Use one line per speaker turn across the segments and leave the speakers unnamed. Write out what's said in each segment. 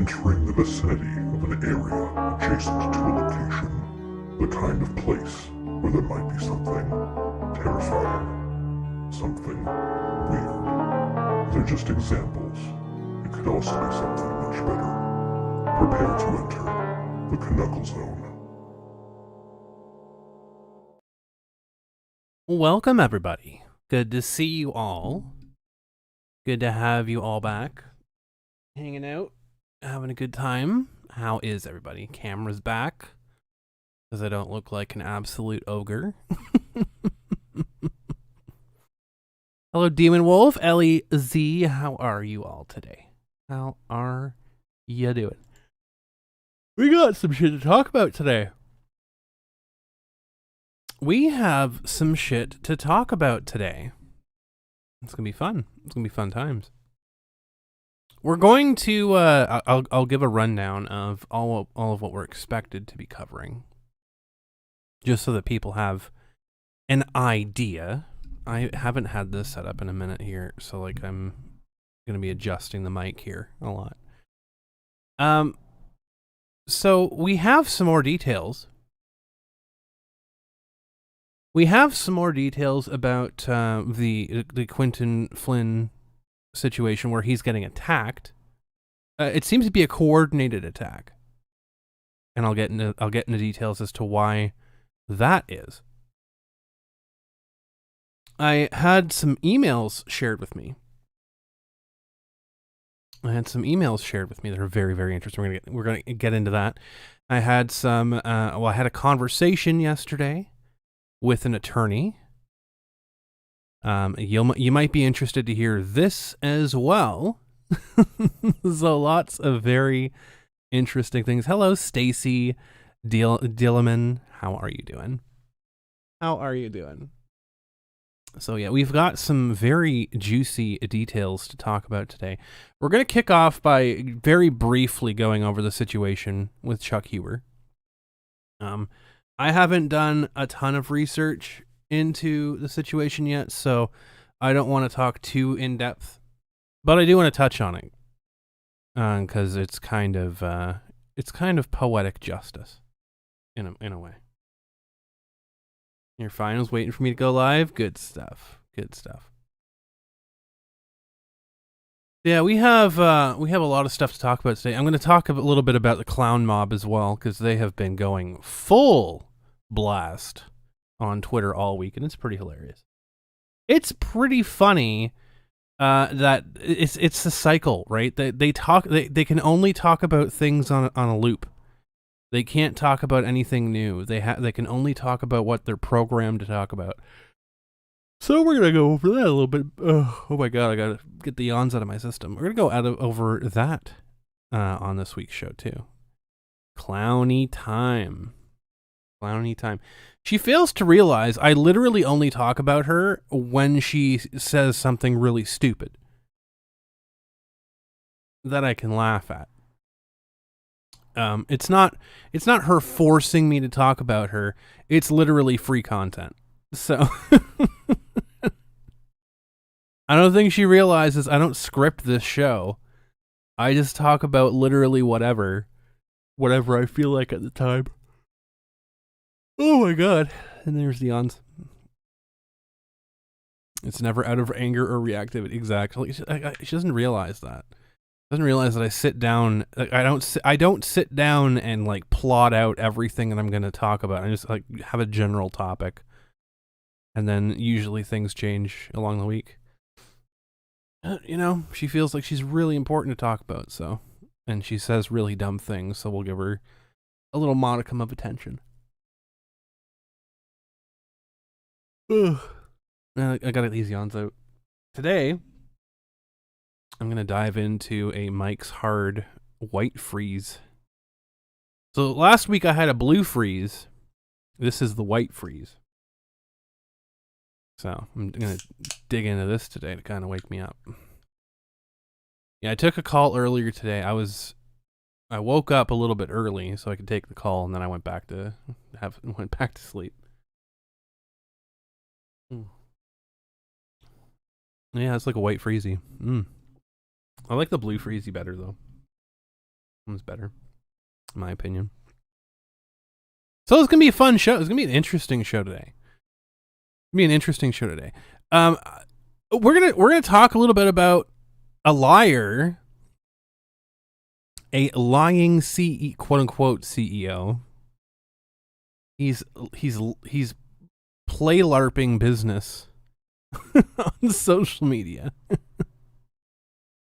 entering the vicinity of an area adjacent to a location, the kind of place where there might be something terrifying, something weird. They're just examples. It could also be something much better. Prepare to enter the Canuckle Zone.
Welcome, everybody. Good to see you all. Good to have you all back. Hanging out, having a good time. How is everybody? Camera's back, because I don't look like an absolute ogre. Hello, Demon Wolf, Ellie Z. How are you all today? How are you doing? We got some shit to talk about today. We have some shit to talk about today. It's gonna be fun. It's gonna be fun times. We're going to. I'll give a rundown of all of what we're expected to be covering, just so that people have an idea. I haven't had this set up in a minute here, so like I'm gonna be adjusting the mic here a lot. So we have some more details. We have some more details about the Quinton Flynn situation where he's getting attacked. It seems to be a coordinated attack, and I'll get into details as to why that is. I had some emails shared with me. That are very, very interesting. We're gonna get into that. I had some. I had a conversation yesterday with an attorney. You might be interested to hear this as well. So lots of very interesting things. Hello, Stacy Dillerman. How are you doing? So yeah, we've got some very juicy details to talk about today. We're going to kick off by very briefly going over the situation with Chuck Huber. I haven't done a ton of research into the situation yet, so I don't want to talk too in depth, but I do want to touch on it because it's kind of poetic justice in a way. You're fine. I was waiting for me to go live. Good stuff. Yeah, we have a lot of stuff to talk about today. I'm going to talk a little bit about the clown mob as well, because they have been going full blast on Twitter all week, and it's pretty hilarious. It's pretty funny that it's a cycle, right? They can only talk about things on a loop. They can't talk about anything new. They can only talk about what they're programmed to talk about. So we're gonna go over that a little bit. Oh my god, I gotta get the yawns out of my system. We're gonna go over that on this week's show too. Clowny time. She fails to realize I literally only talk about her when she says something really stupid that I can laugh at. It's not her forcing me to talk about her. It's literally free content. So I don't think she realizes I don't script this show. I just talk about literally whatever I feel like at the time. Oh my god. And there's the yawns. It's never out of anger or reactivity. Exactly. She doesn't realize that. Doesn't realize that I sit down. I don't sit down and like plot out everything that I'm going to talk about. I just like have a general topic, and then usually things change along the week. She feels like she's really important to talk about. So, and she says really dumb things. So we'll give her a little modicum of attention. Ugh. I gotta these yawns out. Today, I'm going to dive into a Mike's Hard white freeze. So last week I had a blue freeze. This is the white freeze. So I'm going to dig into this today to kind of wake me up. Yeah, I took a call earlier today. I woke up a little bit early so I could take the call, and then I went back to sleep. Yeah, it's like a white freezy. I like the blue freezy better though. One's better, in my opinion. So it's gonna be a fun show. It's gonna be an interesting show today. We're gonna talk a little bit about a liar, a lying quote unquote CEO. He's play LARPing business on social media.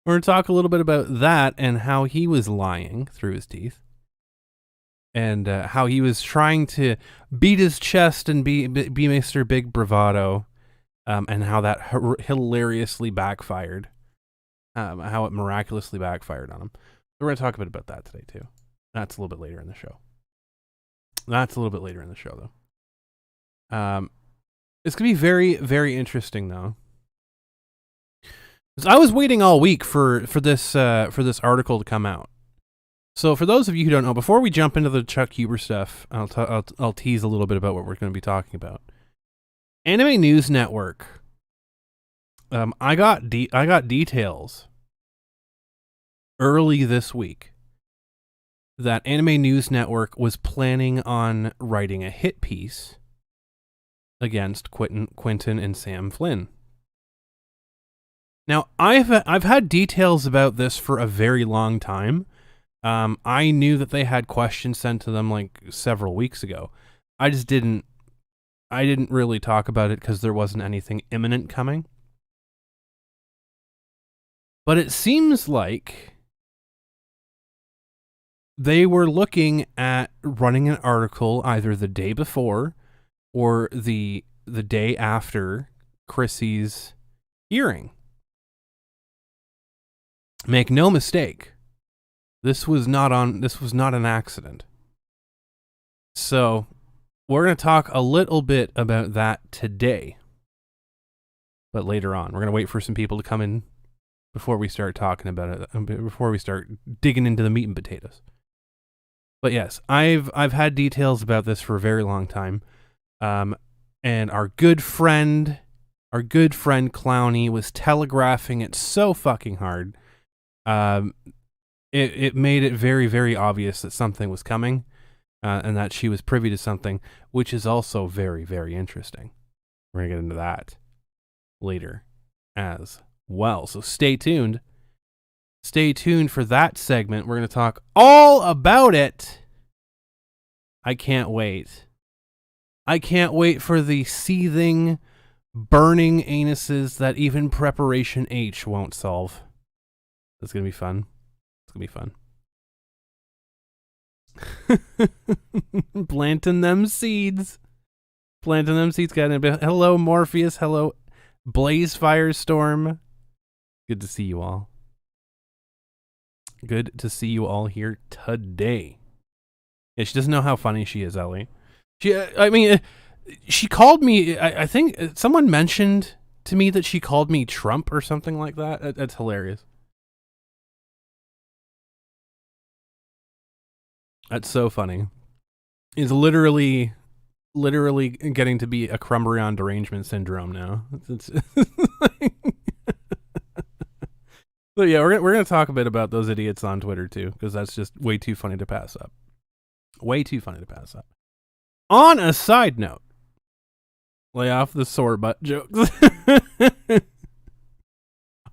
We're going to talk a little bit about that and how he was lying through his teeth. And how he was trying to beat his chest and be Mr. Big Bravado. And how that hilariously backfired. How it miraculously backfired on him. We're going to talk a bit about that today, too. That's a little bit later in the show. Though. It's going to be very, very interesting, though. I was waiting all week for this article to come out. So for those of you who don't know, before we jump into the Chuck Huber stuff, I'll tease a little bit about what we're going to be talking about. Anime News Network. I got details early this week that Anime News Network was planning on writing a hit piece against Quinton and Sam Flynn. Now, I've had details about this for a very long time. I knew that they had questions sent to them like several weeks ago. I didn't really talk about it because there wasn't anything imminent coming. But it seems like they were looking at running an article either the day before or the day after Chrissy's hearing. Make no mistake, this was not an accident. So, we're going to talk a little bit about that today. But later on, we're going to wait for some people to come in before we start talking about it, before we start digging into the meat and potatoes. But yes, I've had details about this for a very long time. And our good friend Clowny was telegraphing it so fucking hard. It made it very, very obvious that something was coming, and that she was privy to something, which is also very, very interesting. We're going to get into that later as well. So stay tuned. Stay tuned for that segment. We're going to talk all about it. I can't wait. I can't wait for the seething, burning anuses that even Preparation H won't solve. That's going to be fun. It's going to be fun. Planting them seeds. Hello, Morpheus. Hello, Blaze Firestorm. Good to see you all. Good to see you all here today. Yeah, she doesn't know how funny she is, Ellie. She called me, I think someone mentioned to me that she called me Trump or something like that. That's hilarious. That's so funny. It's literally getting to be a Crumbrion derangement syndrome now. But yeah, we're gonna talk a bit about those idiots on Twitter too, because that's just way too funny to pass up. On a side note, lay off the sore butt jokes.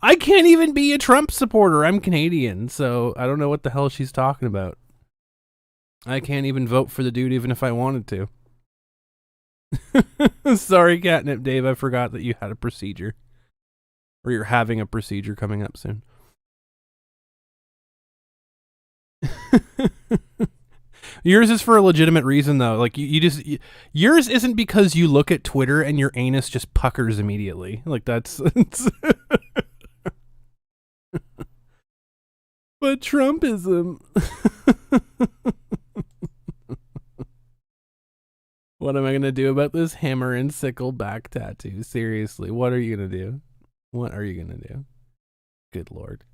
I can't even be a Trump supporter. I'm Canadian, so I don't know what the hell she's talking about. I can't even vote for the dude even if I wanted to. Sorry, Catnip Dave, I forgot that you had a procedure. Or you're having a procedure coming up soon. Yours is for a legitimate reason, though. Like, yours isn't because you look at Twitter and your anus just puckers immediately. Like, that's... But Trumpism... What am I going to do about this hammer and sickle back tattoo? Seriously, what are you going to do? What are you going to do? Good Lord.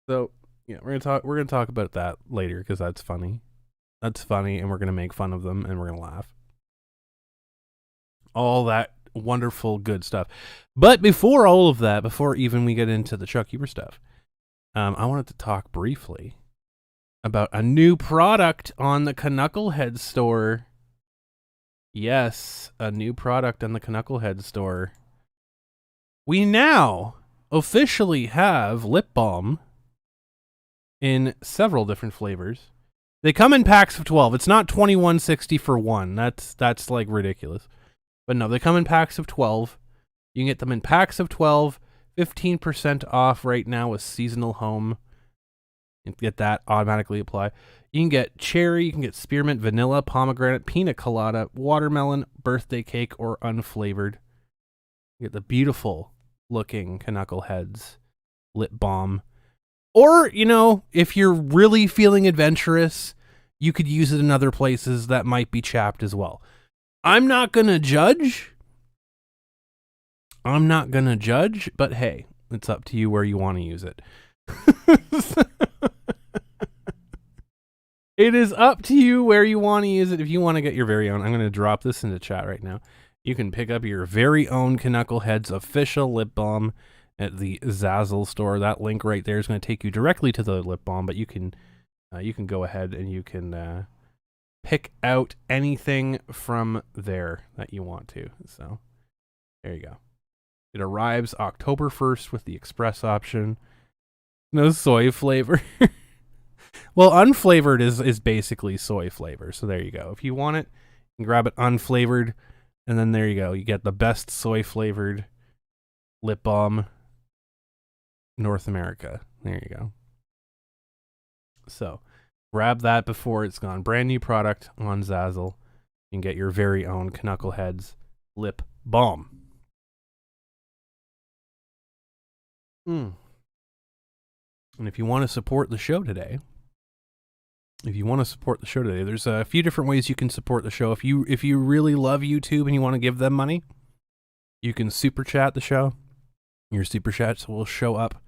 So, yeah, we're going to talk about that later because that's funny. That's funny, and we're going to make fun of them, and we're going to laugh. All that wonderful, good stuff. But before all of that, before even we get into the Chuck Huber stuff, I wanted to talk briefly about a new product on the Canuckleheads store. Yes, a new product on the Canuckleheads store. We now officially have lip balm in several different flavors. They come in packs of 12. It's not $21.60 for one. That's like ridiculous. But no, they come in packs of 12. You can get them in packs of 12, 15% off right now with seasonal home. You can get that automatically apply. You can get cherry, you can get spearmint, vanilla, pomegranate, pina colada, watermelon, birthday cake, or unflavored. You get the beautiful looking Canuckleheads lip balm. Or, you know, if you're really feeling adventurous, you could use it in other places that might be chapped as well. I'm not going to judge, but hey, it's up to you where you want to use it. It is up to you where you want to use it. If you want to get your very own, I'm going to drop this into chat right now. You can pick up your very own Canuckleheads official lip balm at the Zazzle store. That link right there is going to take you directly to the lip balm, but you can go ahead and you can pick out anything from there that you want to. So there you go. It arrives October 1st with the express option. No soy flavor. Well, unflavored is basically soy flavor. So there you go. If you want it, you can grab it unflavored, and then there you go. You get the best soy flavored lip balm North America. There you go. So grab that before it's gone. Brand new product on Zazzle. You can get your very own Canuckleheads lip balm. And if you want to support the show today, there's a few different ways you can support the show. If you really love YouTube and you want to give them money, you can super chat the show. Your super chats will show up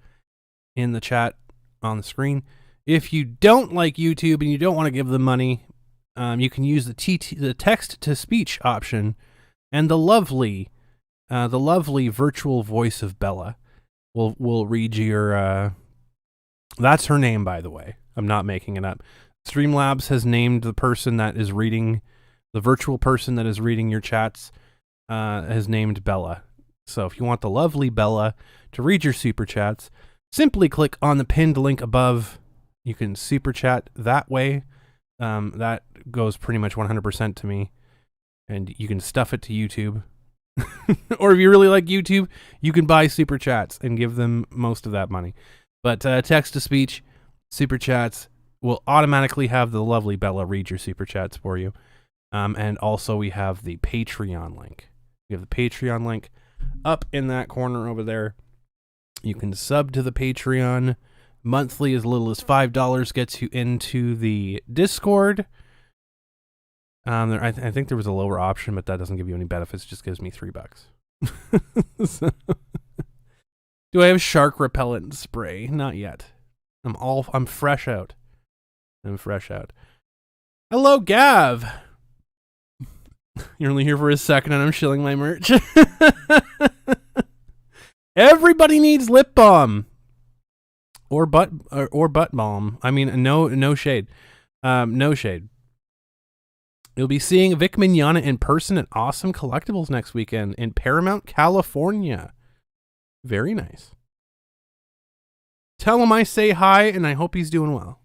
in the chat on the screen. If you don't like YouTube and you don't want to give them money, you can use the text to speech option, and the lovely virtual voice of Bella will read your. That's her name, by the way. I'm not making it up. Streamlabs has named the person that is reading, the virtual person that is reading your chats, has named Bella. So if you want the lovely Bella to read your super chats, simply click on the pinned link above. You can super chat that way. That goes pretty much 100% to me. And you can stuff it to YouTube. Or if you really like YouTube, you can buy super chats and give them most of that money. But text to speech, super chats will automatically have the lovely Bella read your super chats for you. And also we have the Patreon link. We have the Patreon link up in that corner over there. You can sub to the Patreon. Monthly, as little as $5 gets you into the Discord. I think there was a lower option, but that doesn't give you any benefits. It just gives me $3. So, do I have shark repellent spray? Not yet. I'm fresh out. Hello, Gav. You're only here for a second, and I'm shilling my merch. Everybody needs lip balm. Or butt balm. I mean, no shade. No shade. You'll be seeing Vic Mignogna in person at Awesome Collectibles next weekend in Paramount, California. Very nice. Tell him I say hi, and I hope he's doing well.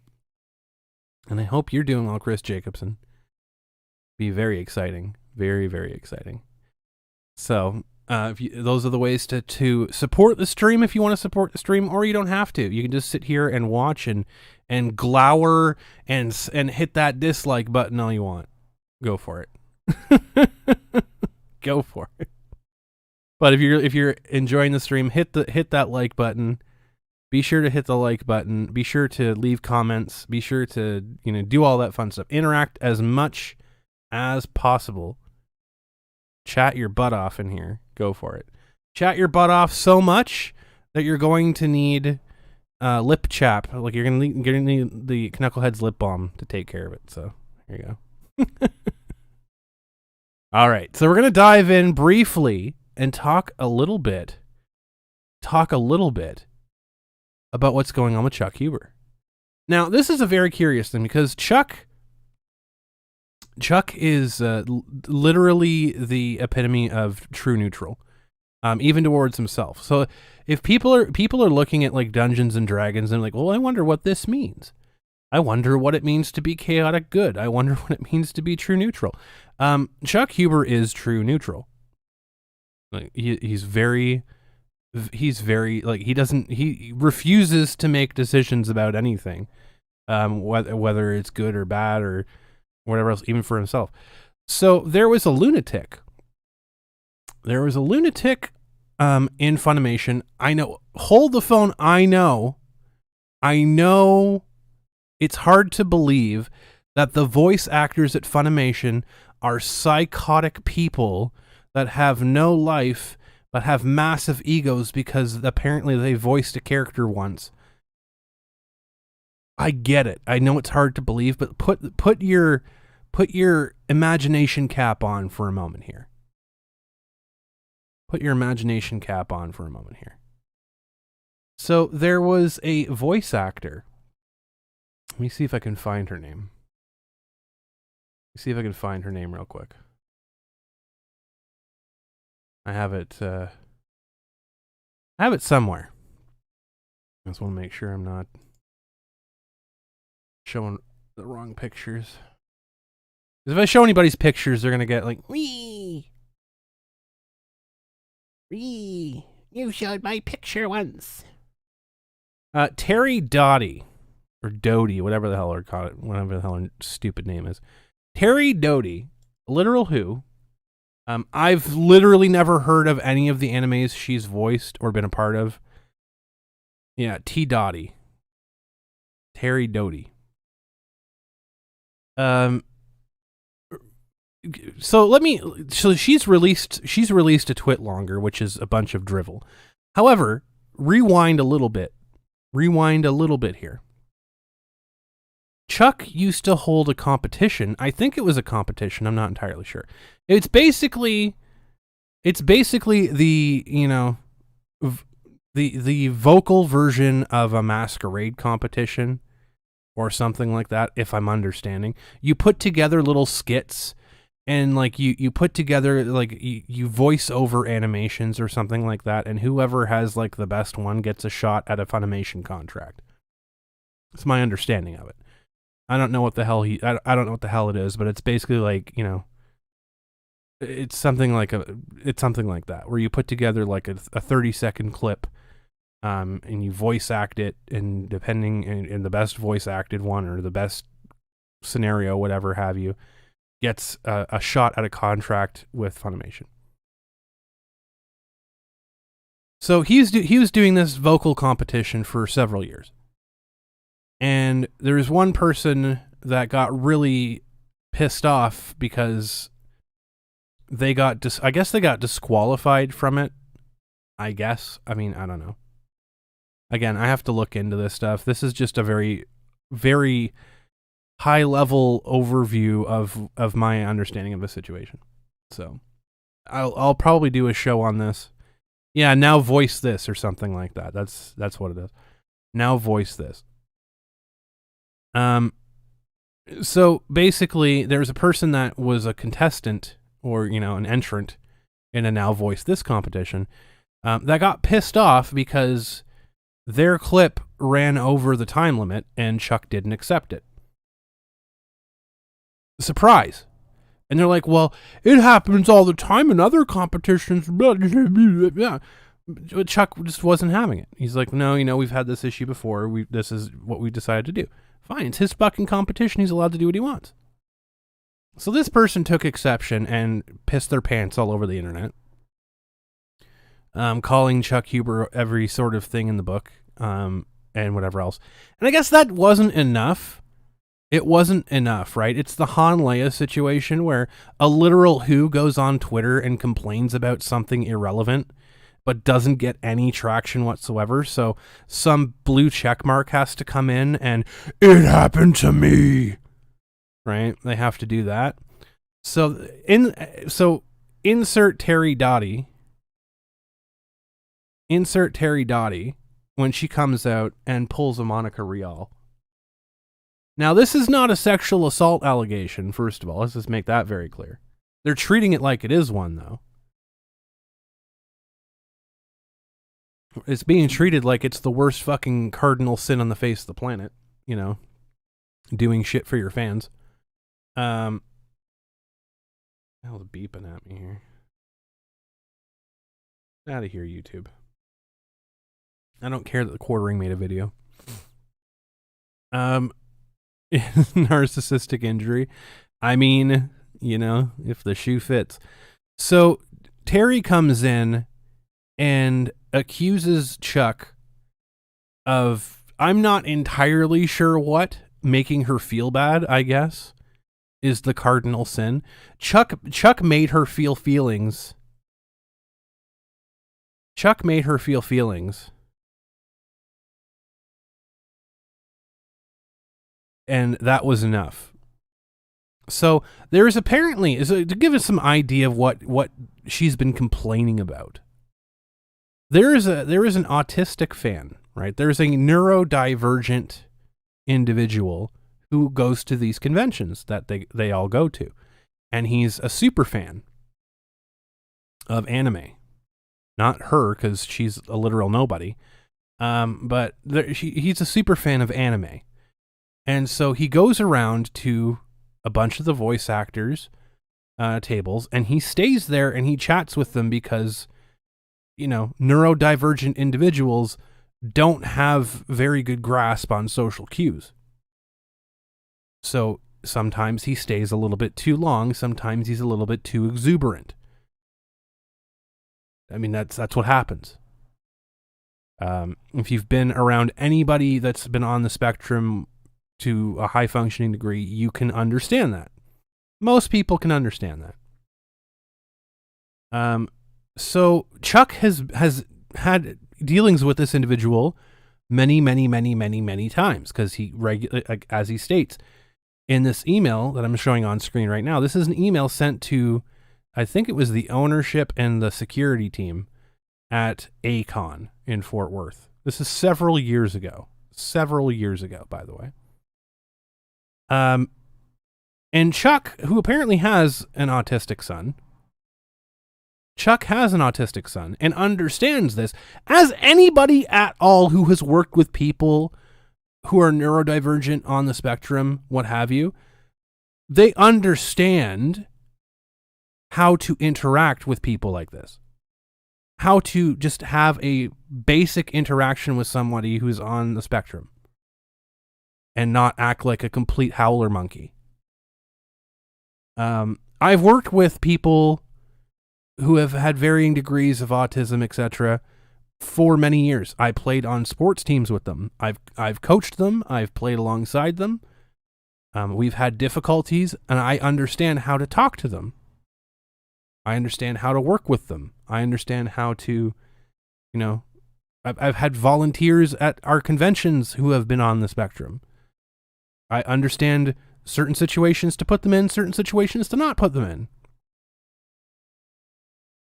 And I hope you're doing well, Chris Jacobson. Be very exciting. Very, very exciting. So, those are the ways to support the stream if you want to support the stream, or you don't have to. You can just sit here and watch and glower and hit that dislike button all you want. Go for it. Go for it. But if you're enjoying the stream, hit that like button. Be sure to hit the like button. Be sure to leave comments. Be sure to do all that fun stuff. Interact as much as possible. Chat your butt off in here. Go for it. Chat your butt off so much that you're going to need lip chap. Like you're gonna need the Canuckleheads lip balm to take care of it. So here you go. All right, so we're gonna dive in briefly and talk a little bit about what's going on with Chuck Huber. Now, this is a very curious thing because Chuck is literally the epitome of true neutral, even towards himself. So if people are looking at like Dungeons and Dragons and like, well, I wonder what this means. I wonder what it means to be chaotic good. I wonder what it means to be true neutral. Chuck Huber is true neutral. Like he's very like he refuses to make decisions about anything, whether it's good or bad or whatever else, even for himself. So there was a lunatic. In Funimation. I know. Hold the phone. I know. It's hard to believe that the voice actors at Funimation are psychotic people that have no life but have massive egos because apparently they voiced a character once. I get it. I know it's hard to believe, but put your imagination cap on for a moment here. Put your imagination cap on for a moment here. So there was a voice actor. Let me see if I can find her name. Real quick. I have it somewhere. I just want to make sure I'm not showing the wrong pictures. Because if I show anybody's pictures, they're going to get like, wee, you showed my picture once. Terry Doughty. Or Doty, whatever the hell her stupid name is. Terry Doughty, literal who. I've literally never heard of any of the animes she's voiced or been a part of. Yeah, T. Doughty. Terry Doughty. So she's released a twit longer, which is a bunch of drivel. However, rewind a little bit here. Chuck used to hold a competition. I think it was a competition. I'm not entirely sure. It's basically the, the vocal version of a masquerade competition or something like that, if I'm understanding. You put together little skits and like you put together like you voice over animations or something like that, and whoever has like the best one gets a shot at a Funimation contract. That's my understanding of it. I don't know what the hell I don't know what the hell it is, but it's basically like, it's something like that, where you put together like a 30-second clip, and you voice act it, and depending in the best voice acted one or the best scenario, whatever have you, gets a shot at a contract with Funimation. So he was doing this vocal competition for several years. And there was one person that got really pissed off because they got disqualified from it. I guess. I mean, I don't know. Again, I have to look into this stuff. This is just a very, very high level overview of my understanding of the situation. So I'll probably do a show on this. Yeah, now voice this or something like that. That's what it is. Now voice this. So basically there was a person that was a contestant or, an entrant in a Now Voice This competition, that got pissed off because their clip ran over the time limit and Chuck didn't accept it. Surprise. And they're like, well, it happens all the time in other competitions. Chuck just wasn't having it. He's like, no, we've had this issue before. This is what we decided to do. Fine, it's his fucking competition. He's allowed to do what he wants. So this person took exception and pissed their pants all over the internet, calling Chuck Huber every sort of thing in the book, and whatever else. And I guess that wasn't enough. It wasn't enough, right? It's the Han Leia situation where a literal who goes on Twitter and complains about something irrelevant but doesn't get any traction whatsoever. So some blue check mark has to come in and it happened to me, right? They have to do that. So insert Terry Doughty. Insert Terry Doughty when she comes out and pulls a Monica Rial. Now, this is not a sexual assault allegation, first of all. Let's just make that very clear. They're treating it like it is one, though. It's being treated like it's the worst fucking cardinal sin on the face of the planet. You know, doing shit for your fans. Hell's beeping at me here. Out of here, YouTube. I don't care that the Quartering made a video. Narcissistic injury. I mean, you know, if the shoe fits. So Terry comes in and accuses Chuck of, I'm not entirely sure what, making her feel bad, I guess, is the cardinal sin. Chuck made her feel feelings. Chuck made her feel feelings. And that was enough. So there is apparently, to give us some idea of what she's been complaining about. There is an autistic fan, right? There's a neurodivergent individual who goes to these conventions that they all go to. And he's a super fan of anime. Not her, because she's a literal nobody. But he's a super fan of anime. And so he goes around to a bunch of the voice actors' tables, and he stays there and he chats with them because, you know, neurodivergent individuals don't have very good grasp on social cues. So sometimes he stays a little bit too long, sometimes he's a little bit too exuberant. I mean, that's what happens. If you've been around anybody that's been on the spectrum to a high functioning degree, you can understand that. Most people can understand that. So Chuck has had dealings with this individual many times, because he as he states in this email that I'm showing on screen right now. This is an email sent to, I think it was the ownership and the security team at Acon in Fort Worth. This is several years ago, by the way. And Chuck, who apparently has an autistic son, and understands this, as anybody at all who has worked with people who are neurodivergent on the spectrum, what have you, they understand how to interact with people like this. How to just have a basic interaction with somebody who's on the spectrum and not act like a complete howler monkey. I've worked with people who have had varying degrees of autism, etc., for many years. I played on sports teams with them. I've coached them. I've played alongside them. We've had difficulties, and I understand how to talk to them. I understand how to work with them. I understand how to, you know, I've had volunteers at our conventions who have been on the spectrum. I understand certain situations to put them in, certain situations to not put them in.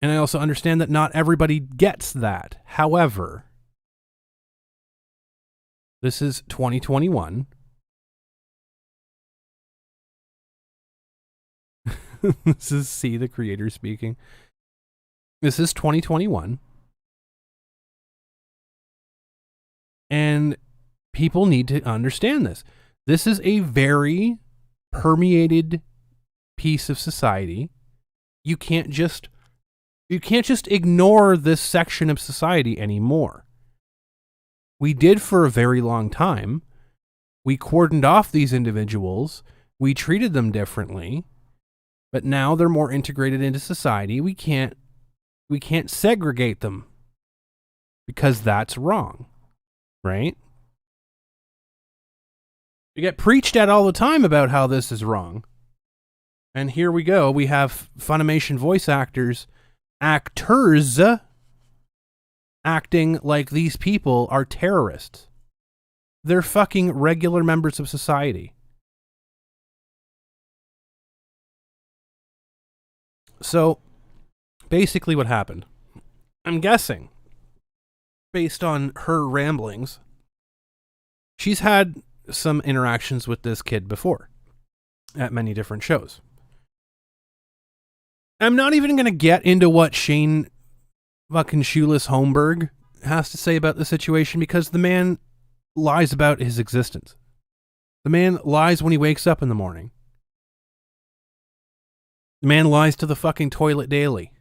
And I also understand that not everybody gets that. However, this is 2021. This is C, the creator, speaking. This is 2021. And people need to understand this. This is a very permeated piece of society. You can't just ignore this section of society anymore. We did for a very long time. We cordoned off these individuals. We treated them differently. But now they're more integrated into society. We can't segregate them because that's wrong, right? We get preached at all the time about how this is wrong. And here we go. We have Funimation voice actors acting like these people are terrorists. They're fucking regular members of society. So, basically what happened, I'm guessing, based on her ramblings, she's had some interactions with this kid before at many different shows. I'm not even going to get into what Shane fucking Shoeless Holmberg has to say about the situation, because the man lies about his existence. The man lies when he wakes up in the morning. The man lies to the fucking toilet daily.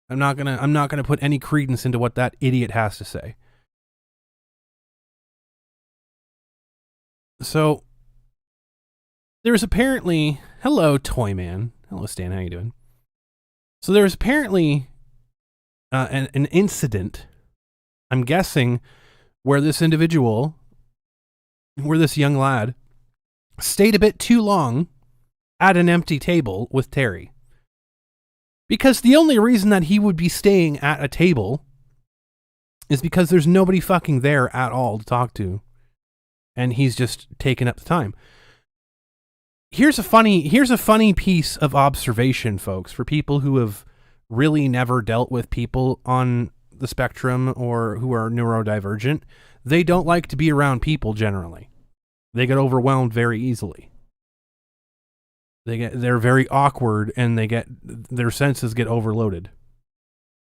I'm not gonna put any credence into what that idiot has to say. So there's apparently, hello Toy Man, hello Stan, how you doing? So there's apparently an incident, I'm guessing, where this individual, where this young lad stayed a bit too long at an empty table with Terry. Because the only reason that he would be staying at a table is because there's nobody fucking there at all to talk to. And he's just taking up the time. Here's a funny piece of observation, folks, for people who have really never dealt with people on the spectrum or who are neurodivergent. They don't like to be around people generally. They get overwhelmed very easily. They're very awkward, and their senses get overloaded.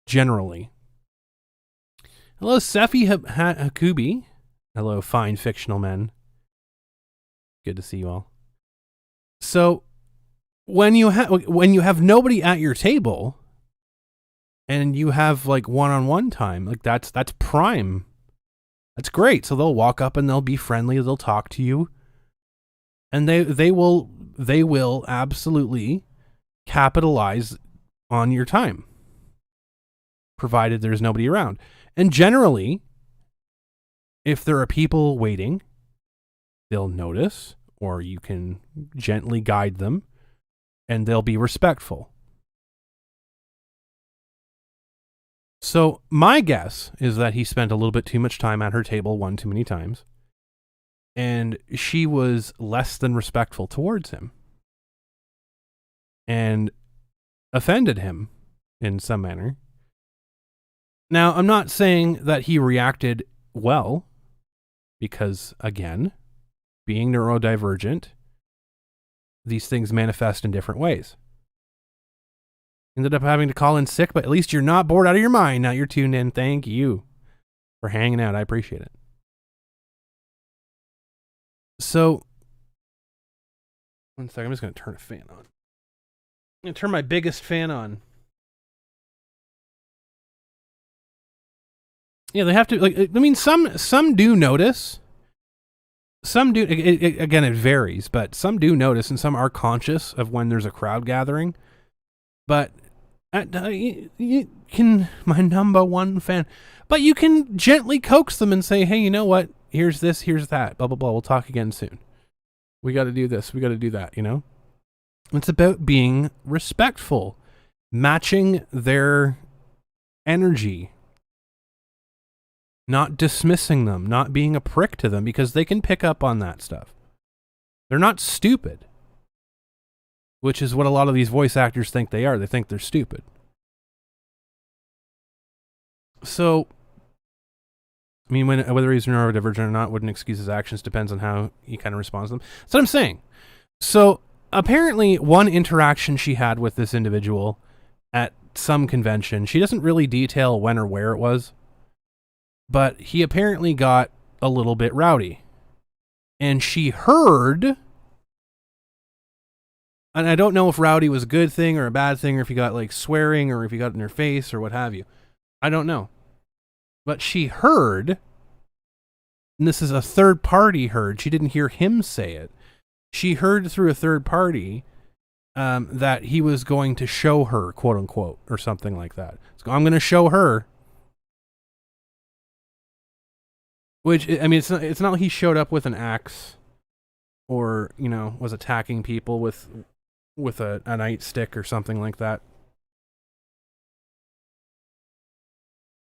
Generally. Hello, Sefi Hakubi. Hello, fine fictional men. Good to see you all. So, when you have nobody at your table, and you have like one-on-one time, like that's prime. That's great. So they'll walk up and they'll be friendly. They'll talk to you, and they will absolutely capitalize on your time, provided there's nobody around. And generally, if there are people waiting, they'll notice, or you can gently guide them, and they'll be respectful. So my guess is that he spent a little bit too much time at her table one too many times, and she was less than respectful towards him and offended him in some manner. Now, I'm not saying that he reacted well, because, again, being neurodivergent, these things manifest in different ways. Ended up having to call in sick, but at least you're not bored out of your mind. Now you're tuned in. Thank you for hanging out. I appreciate it. So, one second. I'm just going to turn a fan on. I'm going to turn my biggest fan on. Yeah, they have to, like, I mean, some do notice. Some do, again, it varies, but some do notice, and some are conscious of when there's a crowd gathering. But you can, my number one fan, but you can gently coax them and say, hey, you know what? Here's this, here's that, blah, blah, blah. We'll talk again soon. We got to do this. We got to do that, you know? It's about being respectful, matching their energy, not dismissing them, not being a prick to them, because they can pick up on that stuff. They're not stupid, which is what a lot of these voice actors think they are. They think they're stupid. So, I mean, whether he's neurodivergent or not wouldn't excuse his actions. Depends on how he kind of responds to them. That's what I'm saying. So, apparently, one interaction she had with this individual at some convention, she doesn't really detail when or where it was, but he apparently got a little bit rowdy. And she heard, and I don't know if rowdy was a good thing or a bad thing, or if he got like swearing, or if he got in her face or what have you. I don't know. But she heard, and this is a third party heard, she didn't hear him say it. She heard through a third party that he was going to show her, quote unquote, or something like that. So I'm going to show her. Which, I mean, it's not like he showed up with an axe or, you know, was attacking people with a nightstick or something like that.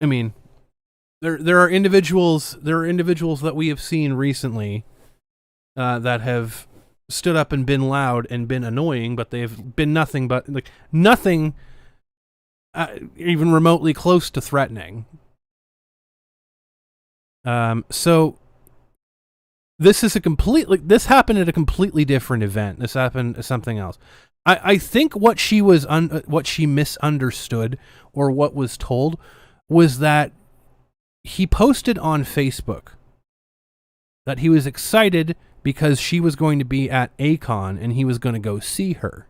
I mean, there are individuals that we have seen recently that have stood up and been loud and been annoying, but they've been nothing even remotely close to threatening. So This happened at a completely different event. This happened at something else. I think what she misunderstood, or what was told, was that he posted on Facebook that he was excited because she was going to be at A-Kon and he was going to go see her.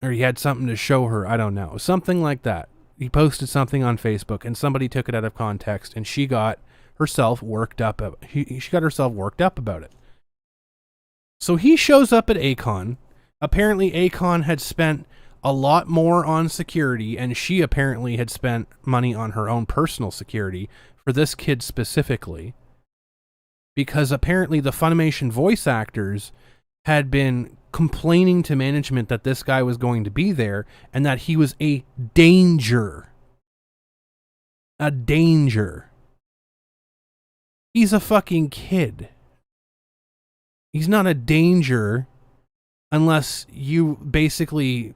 Or he had something to show her. I don't know. Something like that. He posted something on Facebook and somebody took it out of context and she got herself worked up. She got herself worked up about it. So he shows up at A-Kon. Apparently A-Kon had spent a lot more on security, and she apparently had spent money on her own personal security for this kid specifically. Because apparently the Funimation voice actors had been complaining to management that this guy was going to be there and that he was a danger. A danger. He's a fucking kid. He's not a danger unless you basically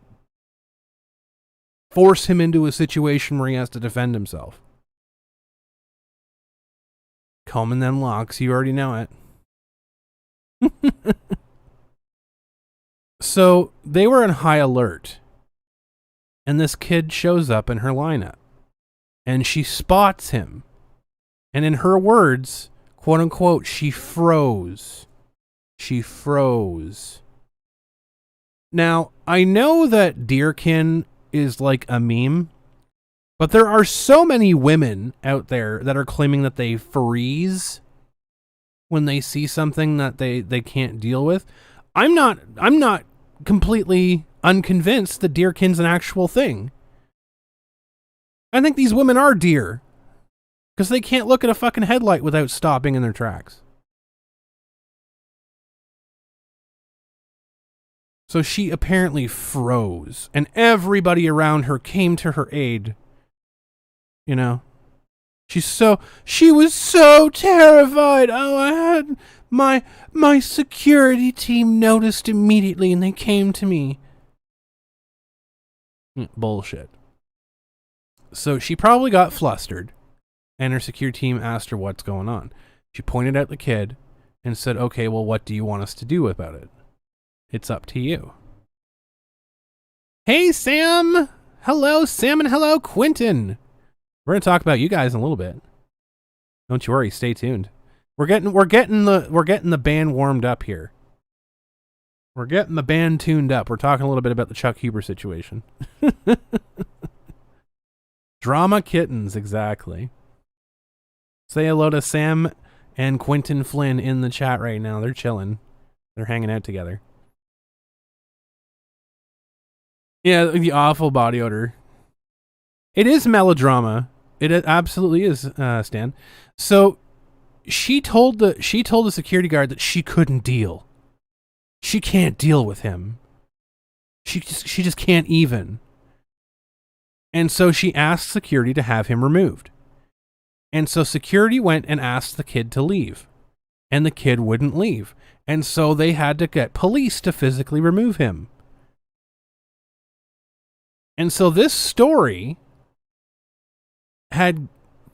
force him into a situation where he has to defend himself. Combing them locks, you already know it. So they were on high alert. And this kid shows up in her lineup. And she spots him. And in her words, quote unquote, she froze. She froze. Now, I know that Deerkin is like a meme, but there are so many women out there that are claiming that they freeze when they see something that they can't deal with. I'm not completely unconvinced that Deerkin's an actual thing. I think these women are deer because they can't look at a fucking headlight without stopping in their tracks. So she apparently froze, and everybody around her came to her aid. You know, she was so terrified. Oh, I had my security team noticed immediately, and they came to me. Bullshit. So she probably got flustered, and her security team asked her what's going on. She pointed out the kid and said, "Okay, well, what do you want us to do about it? It's up to you." Hey, Sam. Hello, Sam, and hello, Quinton. We're going to talk about you guys in a little bit. Don't you worry. Stay tuned. We're getting the band warmed up here. We're getting the band tuned up. We're talking a little bit about the Chuck Huber situation. Drama kittens, exactly. Say hello to Sam and Quinton Flynn in the chat right now. They're chilling. They're hanging out together. Yeah, the awful body odor. It is melodrama. It absolutely is, Stan. So she told the security guard that she couldn't deal. She can't deal with him. She just can't even. And so she asked security to have him removed. And so security went and asked the kid to leave. And the kid wouldn't leave. And so they had to get police to physically remove him. And so this story had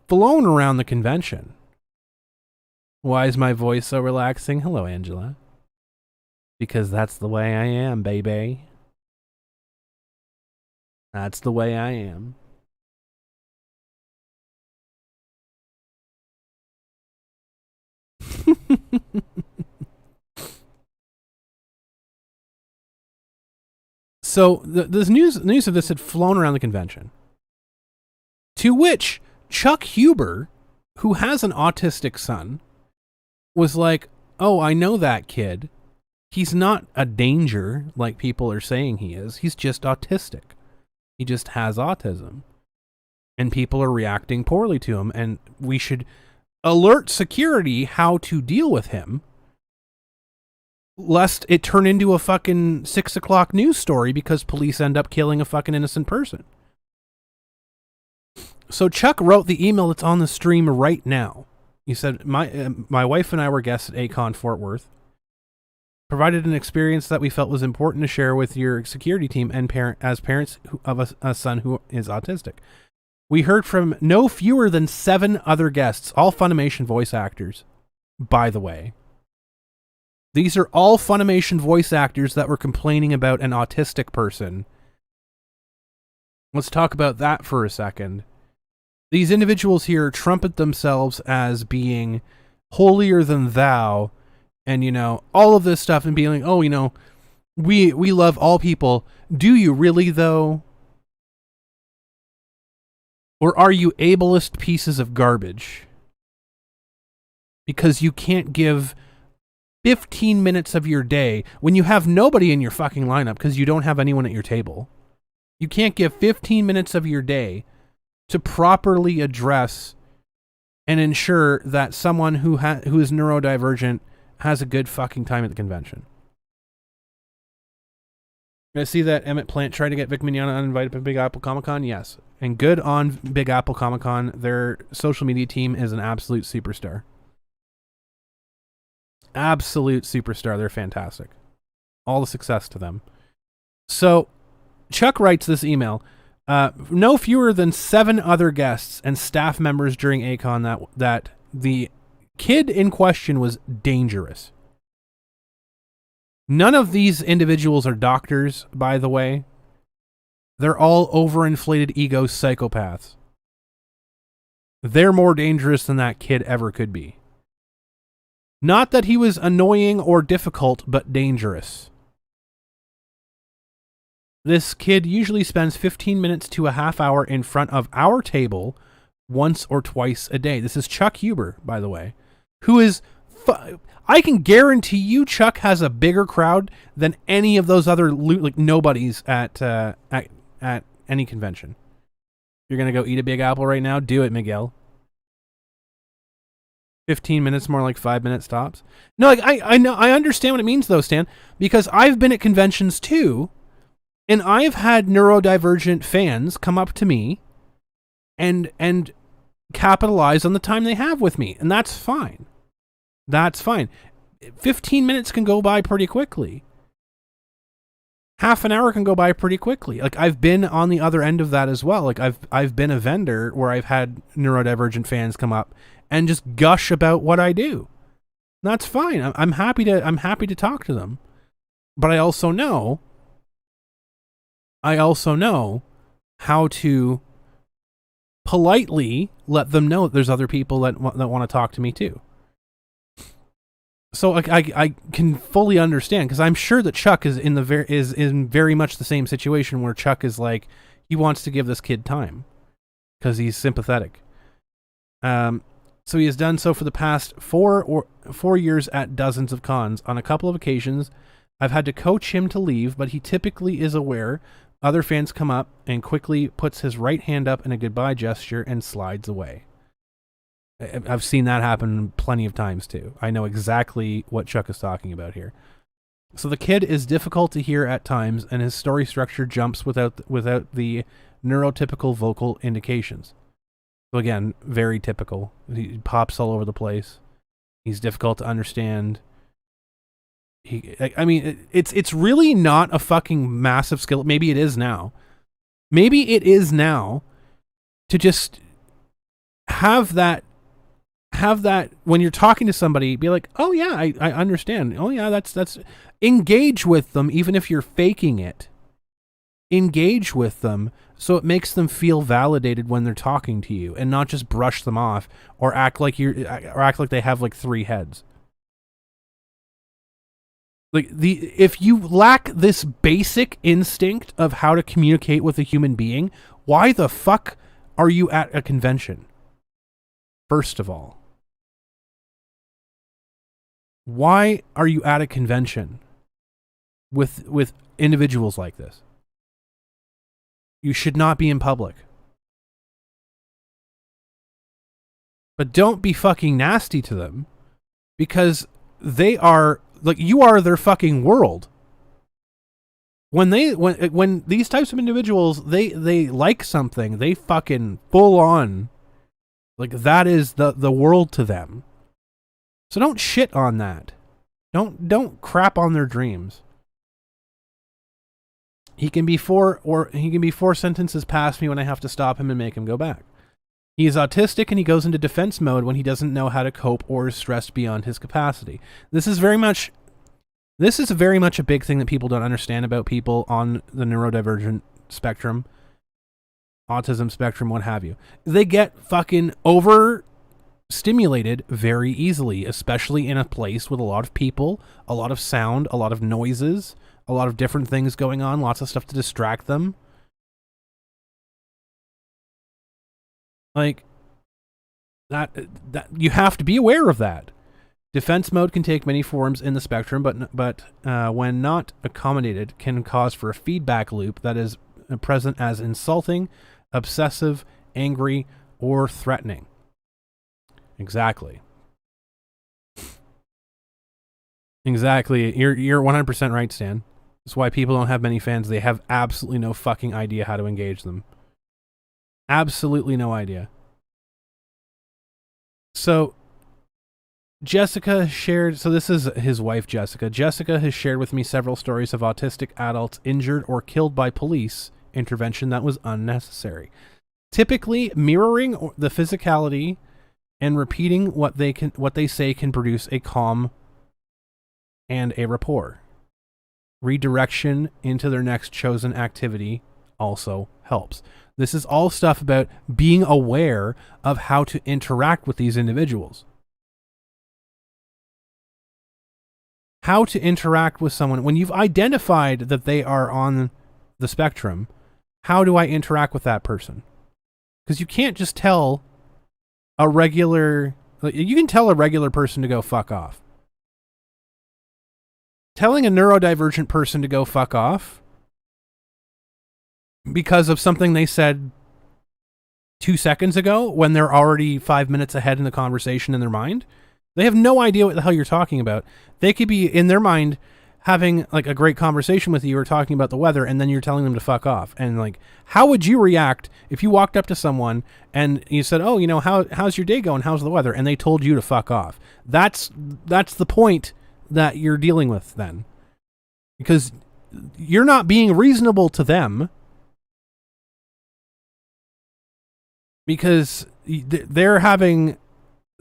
flown around the convention. Why is my voice so relaxing? Hello, Angela. Because that's the way I am, baby. That's the way I am. So the news of this had flown around the convention. To which Chuck Huber, who has an autistic son, was like, "Oh, I know that kid. He's not a danger like people are saying he is. He's just autistic. He just has autism. And people are reacting poorly to him, and we should alert security how to deal with him, lest it turn into a fucking 6 o'clock news story because police end up killing a fucking innocent person." So Chuck wrote the email that's on the stream right now. He said, my wife and I were guests at A-Kon Fort Worth. Provided an experience that we felt was important to share with your security team and parents of a son who is autistic. We heard from no fewer than 7 other guests, all Funimation voice actors, by the way. These are all Funimation voice actors that were complaining about an autistic person. Let's talk about that for a second. These individuals here trumpet themselves as being holier than thou, and, you know, all of this stuff, and being like, oh, you know, we love all people. Do you really, though? Or are you ableist pieces of garbage? Because you can't give 15 minutes of your day when you have nobody in your fucking lineup because you don't have anyone at your table. You can't give 15 minutes of your day to properly address and ensure that someone who is neurodivergent has a good fucking time at the convention. I see that Emmett Plant tried to get Vic Mignogna uninvited to Big Apple Comic-Con. Yes. And good on Big Apple Comic-Con. Their social media team is an absolute superstar. Absolute superstar. They're fantastic. All the success to them. So, Chuck writes this email. No fewer than 7 other guests and staff members during A-Kon that the kid in question was dangerous. None of these individuals are doctors, by the way. They're all overinflated ego psychopaths. They're more dangerous than that kid ever could be. Not that he was annoying or difficult, but dangerous. This kid usually spends 15 minutes to a half hour in front of our table once or twice a day. This is Chuck Huber, by the way, who is... I can guarantee you Chuck has a bigger crowd than any of those other nobodies at any convention. You're going to go eat a Big Apple right now? Do it, Miguel. 15 minutes, more like 5 minute stops. No, like, I know, I understand what it means though, Stan, because I've been at conventions too, and I've had neurodivergent fans come up to me and capitalize on the time they have with me, and that's fine. That's fine. 15 minutes can go by pretty quickly. Half an hour can go by pretty quickly. Like, I've been on the other end of that as well. Like, I've been a vendor where I've had neurodivergent fans come up and just gush about what I do. That's fine. I'm happy to talk to them. But I also know how to politely let them know that there's other people that want to talk to me too. So I can fully understand, because I'm sure that Chuck is in very much the same situation where Chuck is like, he wants to give this kid time because he's sympathetic. So he has done so for the past 4 years at dozens of cons. On a couple of occasions, I've had to coach him to leave, but he typically is aware. Other fans come up and quickly puts his right hand up in a goodbye gesture and slides away. I've seen that happen plenty of times too. I know exactly what Chuck is talking about here. So the kid is difficult to hear at times, and his story structure jumps without the neurotypical vocal indications. So again, very typical. He pops all over the place. He's difficult to understand. It's really not a fucking massive skill. Maybe it is now. Maybe it is now to just have that when you're talking to somebody, be like, oh yeah, I understand. Oh yeah, that's engage with them, even if you're faking it. Engage with them so it makes them feel validated when they're talking to you, and not just brush them off or act like they have like 3 heads. If you lack this basic instinct of how to communicate with a human being, why the fuck are you at a convention? First of all, why are you at a convention with individuals like this? You should not be in public. But don't be fucking nasty to them, because they are, like, you are their fucking world. When these types of individuals, they like something, they fucking full on, like, that is the world to them. So don't shit on that. Don't crap on their dreams. He can be four sentences past me when I have to stop him and make him go back. He is autistic and he goes into defense mode when he doesn't know how to cope or is stressed beyond his capacity. This is very much a big thing that people don't understand about people on the neurodivergent spectrum, autism spectrum, what have you. They get fucking overstimulated very easily, especially in a place with a lot of people, a lot of sound, a lot of noises, a lot of different things going on, lots of stuff to distract them. Like, that you have to be aware of that. Defense mode can take many forms in the spectrum, but when not accommodated, can cause for a feedback loop that is present as insulting, obsessive, angry, or threatening. Exactly. You're 100% right, Stan. That's why people don't have many fans. They have absolutely no fucking idea how to engage them. Absolutely no idea. So Jessica shared, so this is his wife, Jessica. Jessica has shared with me several stories of autistic adults injured or killed by police intervention that was unnecessary. Typically, mirroring the physicality and repeating what they say can produce a calm and a rapport. Redirection into their next chosen activity also helps. This is all stuff about being aware of how to interact with these individuals. How to interact with someone. When you've identified that they are on the spectrum, how do I interact with that person? Because you can't just tell a regular... You can tell a regular person to go fuck off. Telling a neurodivergent person to go fuck off because of something they said 2 seconds ago when they're already 5 minutes ahead in the conversation in their mind, they have no idea what the hell you're talking about. They could be in their mind having like a great conversation with you or talking about the weather, and then you're telling them to fuck off. And like, how would you react if you walked up to someone and you said, "Oh, you know, how's your day going? How's the weather?" And they told you to fuck off. That's the point that you're dealing with then, because you're not being reasonable to them, because they're having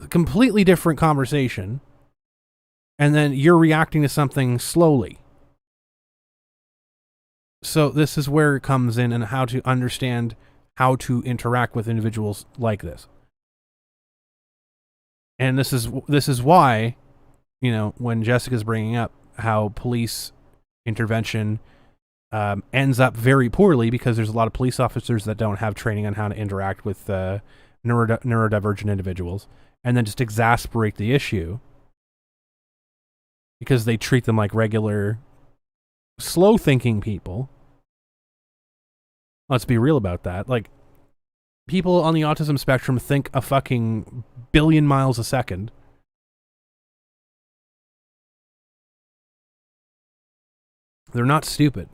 a completely different conversation, and then you're reacting to something slowly. So this is where it comes in, and how to understand how to interact with individuals like this. And this is why, you know, when Jessica's bringing up how police intervention ends up very poorly, because there's a lot of police officers that don't have training on how to interact with neurodivergent individuals, and then just exasperate the issue because they treat them like regular slow-thinking people. Let's be real about that. Like, people on the autism spectrum think a fucking billion miles a second. They're not stupid.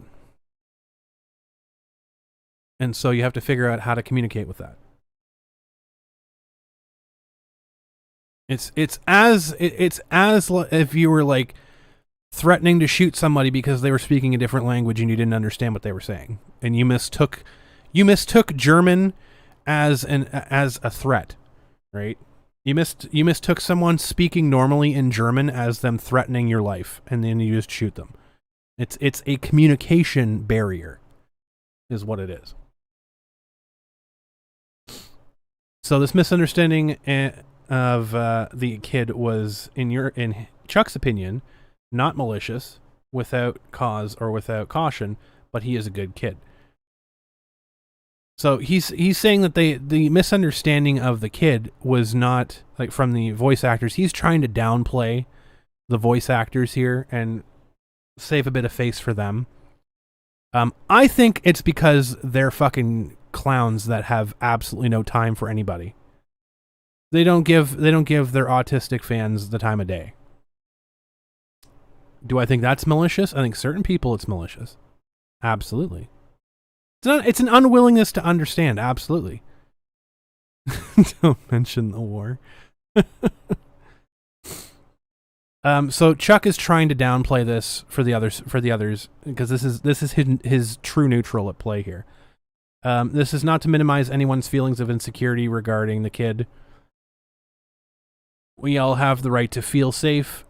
And so you have to figure out how to communicate with that. It's as if you were like threatening to shoot somebody because they were speaking a different language and you didn't understand what they were saying, and you mistook German as a threat, right? You mistook someone speaking normally in German as them threatening your life, and then you just shoot them. It's a communication barrier, is what it is. So this misunderstanding of the kid was, in Chuck's opinion, not malicious, without cause or without caution, but he is a good kid. So he's saying that the misunderstanding of the kid was not like from the voice actors. He's trying to downplay the voice actors here and save a bit of face for them. I think it's because they're fucking clowns that have absolutely no time for anybody. They don't give their autistic fans the time of day. Do I think that's malicious? I think certain people it's malicious. Absolutely. It's an unwillingness to understand. Absolutely. Don't mention the war. So Chuck is trying to downplay this for the others because this is his true neutral at play here. This is not to minimize anyone's feelings of insecurity regarding the kid. We all have the right to feel safe.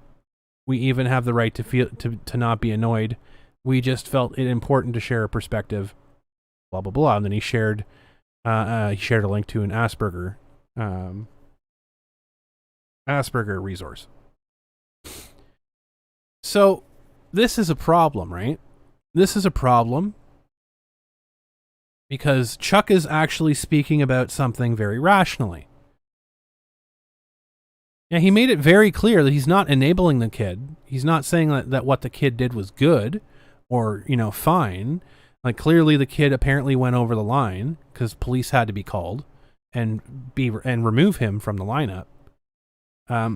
We even have the right to feel to not be annoyed. We just felt it important to share a perspective. Blah blah blah. And then he shared a link to an Asperger resource. So this is a problem, right? This is a problem because Chuck is actually speaking about something very rationally. Yeah, he made it very clear that he's not enabling the kid. He's not saying that what the kid did was good or, fine. Like, clearly the kid apparently went over the line because police had to be called and remove him from the lineup.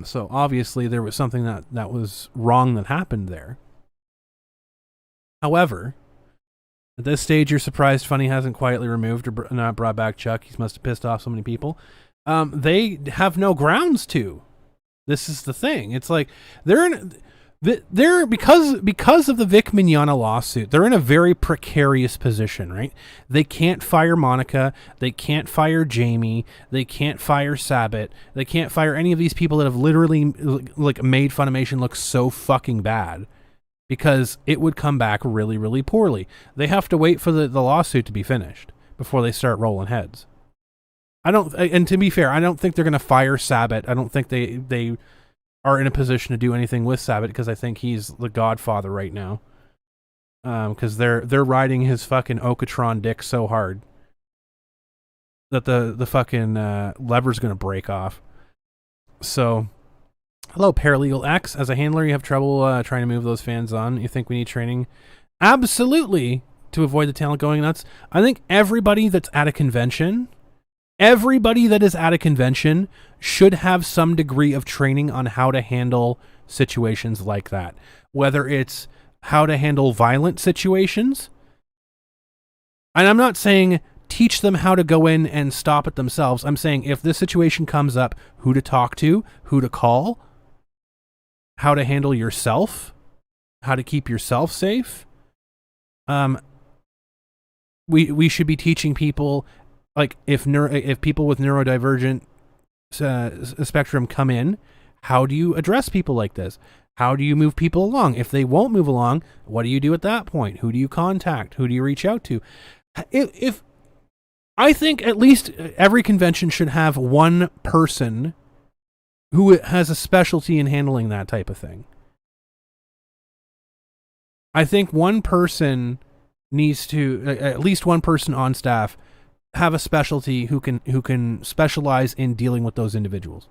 So obviously there was something that was wrong that happened there. However, at this stage, you're surprised Funny hasn't quietly removed or not brought back Chuck. He must have pissed off so many people. They have no grounds to. This is the thing. It's like they're because of the Vic Mignogna lawsuit, they're in a very precarious position, right? They can't fire Monica, they can't fire Jamie, they can't fire Sabat, they can't fire any of these people that have literally like made Funimation look so fucking bad because it would come back really, really poorly. They have to wait for the lawsuit to be finished before they start rolling heads. And to be fair, I don't think they're going to fire Sabat. I don't think they are in a position to do anything with Sabat because I think he's the godfather right now. Because they're riding his fucking Okatron dick so hard that the fucking lever's going to break off. So, hello, Paralegal X. As a handler, you have trouble trying to move those fans on. You think we need training? Absolutely, to avoid the talent going nuts. I think everybody that's at a convention... Everybody that is at a convention should have some degree of training on how to handle situations like that. Whether it's how to handle violent situations. And I'm not saying teach them how to go in and stop it themselves. I'm saying if this situation comes up, who to talk to, who to call, how to handle yourself, how to keep yourself safe. We should be teaching people. Like if people with neurodivergent spectrum come in, how do you address people like this? How do you move people along? If they won't move along, what do you do at that point? Who do you contact? Who do you reach out to? If I think at least every convention should have one person who has a specialty in handling that type of thing. I think one person needs to, at least one person on staff, have a specialty who can specialize in dealing with those individuals.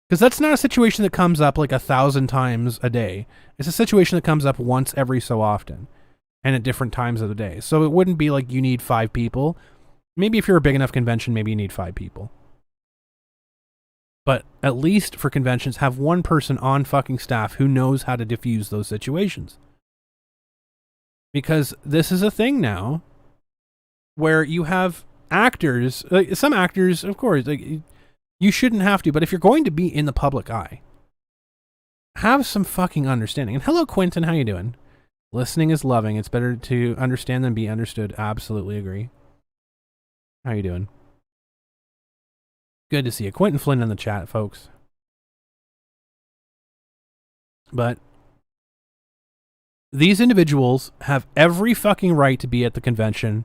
Because that's not a situation that comes up like 1,000 times a day. It's a situation that comes up once every so often and at different times of the day. So it wouldn't be like you need 5 people. Maybe if you're a big enough convention, maybe you need 5 people. But at least for conventions, have one person on fucking staff who knows how to diffuse those situations. Because this is a thing now where you have actors, like some actors, of course, like you shouldn't have to, but if you're going to be in the public eye, have some fucking understanding. And hello, Quinton, how you doing? Listening is loving. It's better to understand than be understood. Absolutely agree. How you doing? Good to see you. Quinton Flynn in the chat, folks. But these individuals have every fucking right to be at the convention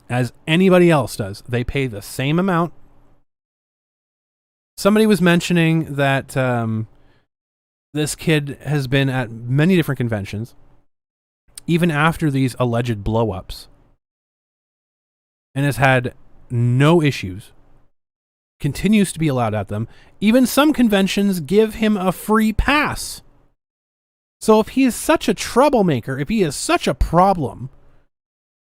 as anybody else does. They pay the same amount. Somebody was mentioning that this kid has been at many different conventions, even after these alleged blow-ups, and has had no issues. Continues to be allowed at them. Even some conventions give him a free pass. So if he is such a troublemaker, if he is such a problem,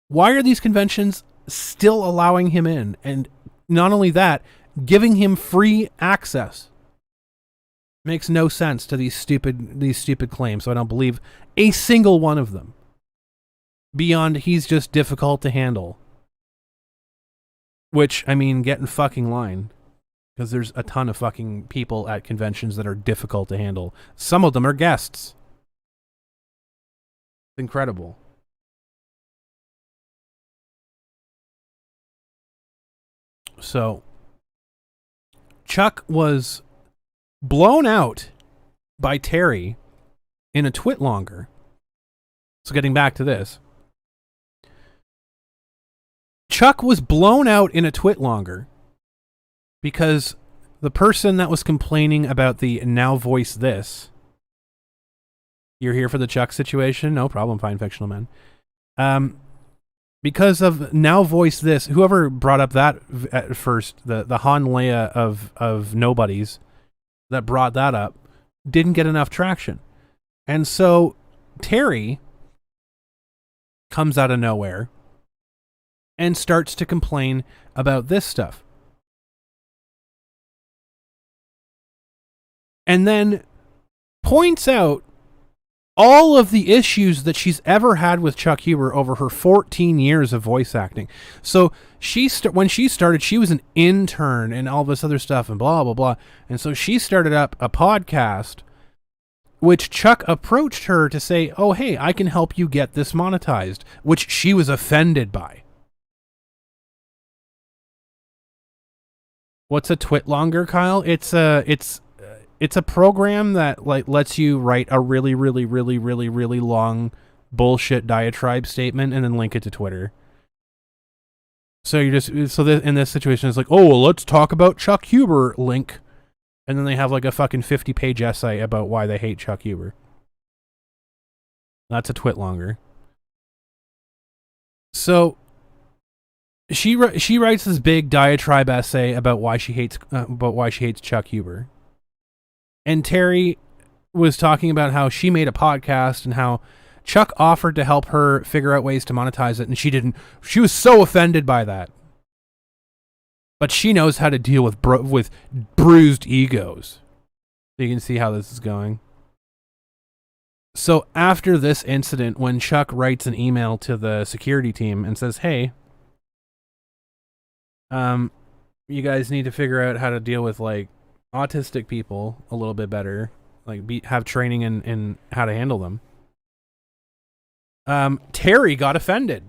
why are these conventions still allowing him in? And not only that, giving him free access. Makes no sense to these stupid claims, so I don't believe a single one of them. Beyond he's just difficult to handle. Which, I mean, get in fucking line. Because there's a ton of fucking people at conventions that are difficult to handle. Some of them are guests. It's incredible. So, Chuck was blown out by Terry in a twit longer. So getting back to this. Chuck was blown out in a twit longer because the person that was complaining about the now voice this. You're here for the Chuck situation? No problem, fine fictional man. Because of now voice this, whoever brought up that at first, the Han Leia of nobodies that brought that up, didn't get enough traction. And so Terry comes out of nowhere and starts to complain about this stuff. And then points out all of the issues that she's ever had with Chuck Huber over her 14 years of voice acting. So when she started, she was an intern and all this other stuff and blah, blah, blah. And so she started up a podcast, which Chuck approached her to say, oh, hey, I can help you get this monetized, which she was offended by. What's a twit longer, Kyle? It's a program that like lets you write a really, really, really, really, really long bullshit diatribe statement and then link it to Twitter. So in this situation, it's like, oh, well, let's talk about Chuck Huber link. And then they have like a fucking 50-page essay about why they hate Chuck Huber. That's a twit longer. So she writes this big diatribe essay about why she hates Chuck Huber. And Terry was talking about how she made a podcast and how Chuck offered to help her figure out ways to monetize it, and she didn't. She was so offended by that. But she knows how to deal with bruised egos. So you can see how this is going. So after this incident, when Chuck writes an email to the security team and says, hey, you guys need to figure out how to deal with like autistic people a little bit better, like have training in how to handle them. Terry got offended.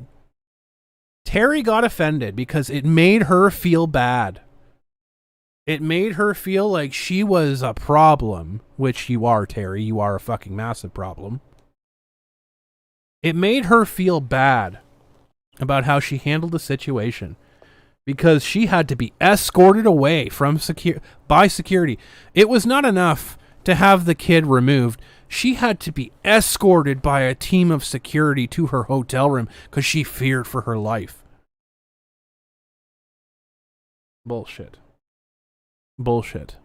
Terry got offended because it made her feel bad. It made her feel like she was a problem, which you are, Terry. You are a fucking massive problem. It made her feel bad about how she handled the situation because she had to be escorted away from by security. It was not enough to have the kid removed. She had to be escorted by a team of security to her hotel room because she feared for her life. Bullshit. Bullshit.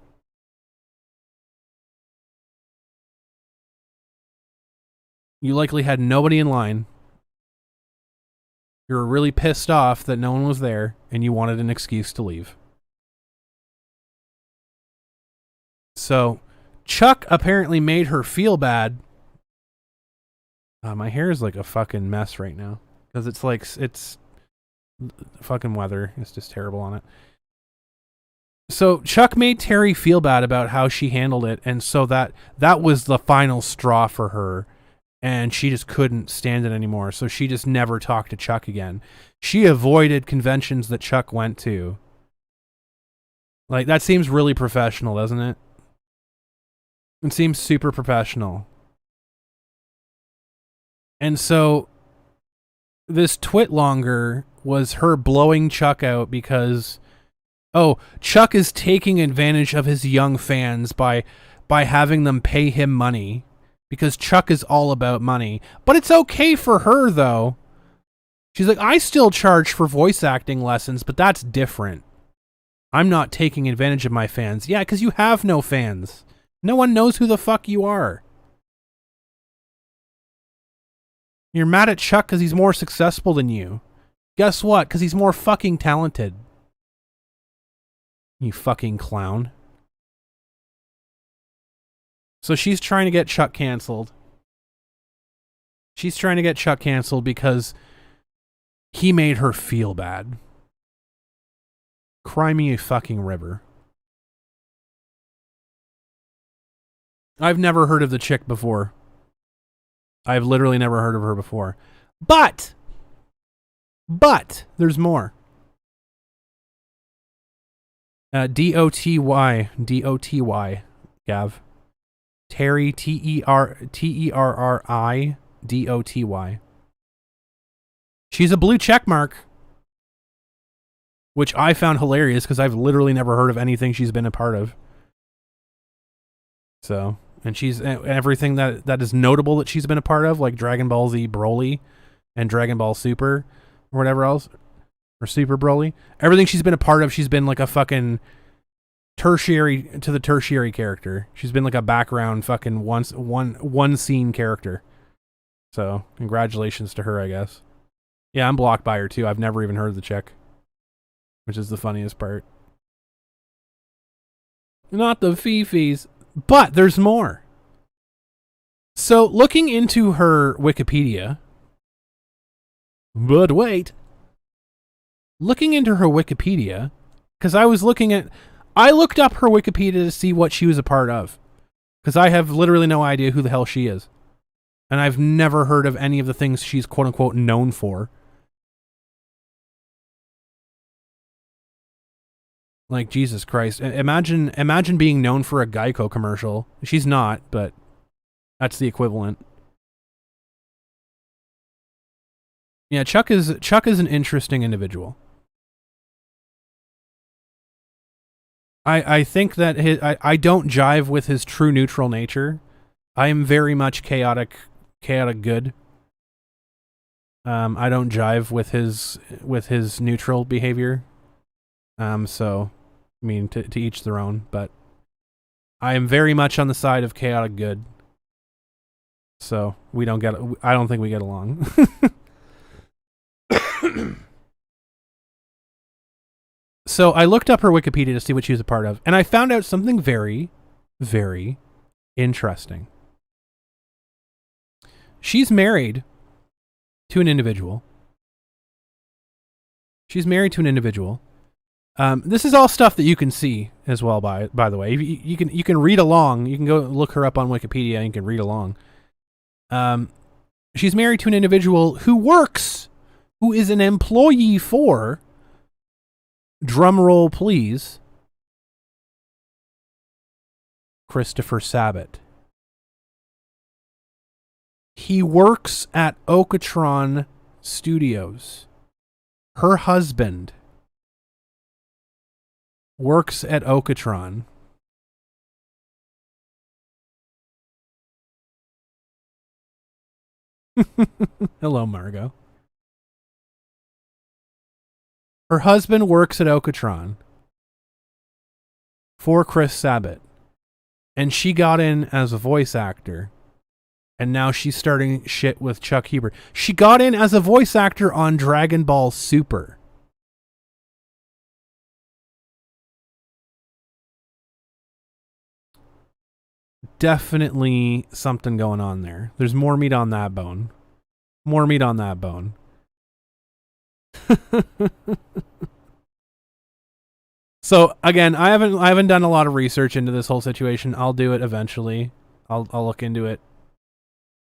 You likely had nobody in line. You were really pissed off that no one was there, and you wanted an excuse to leave. So, Chuck apparently made her feel bad. My hair is like a fucking mess right now. Because it's fucking weather. It's just terrible on it. So Chuck made Terry feel bad about how she handled it, and so that was the final straw for her, and she just couldn't stand it anymore, so she just never talked to Chuck again. She avoided conventions that Chuck went to. Like, that seems really professional, doesn't it? It seems super professional. And so this twit longer was her blowing Chuck out because, oh, Chuck is taking advantage of his young fans by having them pay him money because Chuck is all about money. But it's okay for her, though. She's like, I still charge for voice acting lessons, but that's different. I'm not taking advantage of my fans. Yeah, because you have no fans. No one knows who the fuck you are. You're mad at Chuck because he's more successful than you. Guess what? Because he's more fucking talented. You fucking clown. So she's trying to get Chuck canceled. She's trying to get Chuck canceled because he made her feel bad. Cry me a fucking river. I've never heard of the chick before. I've literally never heard of her before. But there's more. D-O-T-Y, Gav. Terry, Terrri, Doty. She's a blue check mark, which I found hilarious because I've literally never heard of anything she's been a part of. So, and she's everything that is notable that she's been a part of, like Dragon Ball Z Broly and Dragon Ball Super or whatever else, or Super Broly. Everything she's been a part of, she's been like a fucking tertiary character. She's been like a background fucking one scene character. So, congratulations to her, I guess. Yeah, I'm blocked by her too. I've never even heard of the chick, which is the funniest part. Not the Fifis, but there's more. So, looking into her Wikipedia, but wait, looking into her Wikipedia, because I looked up her Wikipedia to see what she was a part of, because I have literally no idea who the hell she is, and I've never heard of any of the things she's quote unquote known for. Like, Jesus Christ. Imagine being known for a Geico commercial. She's not, but that's the equivalent. Yeah, Chuck is an interesting individual. I think that I don't jive with his true neutral nature. I am very much chaotic good. I don't jive with his neutral behavior. So, I mean, to each their own, but I am very much on the side of chaotic good. So, I don't think we get along. So, I looked up her Wikipedia to see what she was a part of, and I found out something very, very interesting. She's married to an individual. This is all stuff that you can see as well. By the way, you can read along. You can go look her up on Wikipedia and you can read along. She's married to an individual who is an employee for, drum roll please, Christopher Sabat. He works at Okatron Studios. Her husband works at Okatron. Hello, Margot. Her husband works at Okatron for Chris Sabat. And she got in as a voice actor. And now she's starting shit with Chuck Hebert. She got in as a voice actor on Dragon Ball Super. Definitely something going on there. There's more meat on that bone. So again, I haven't done a lot of research into this whole situation. I'll do it eventually. I'll look into it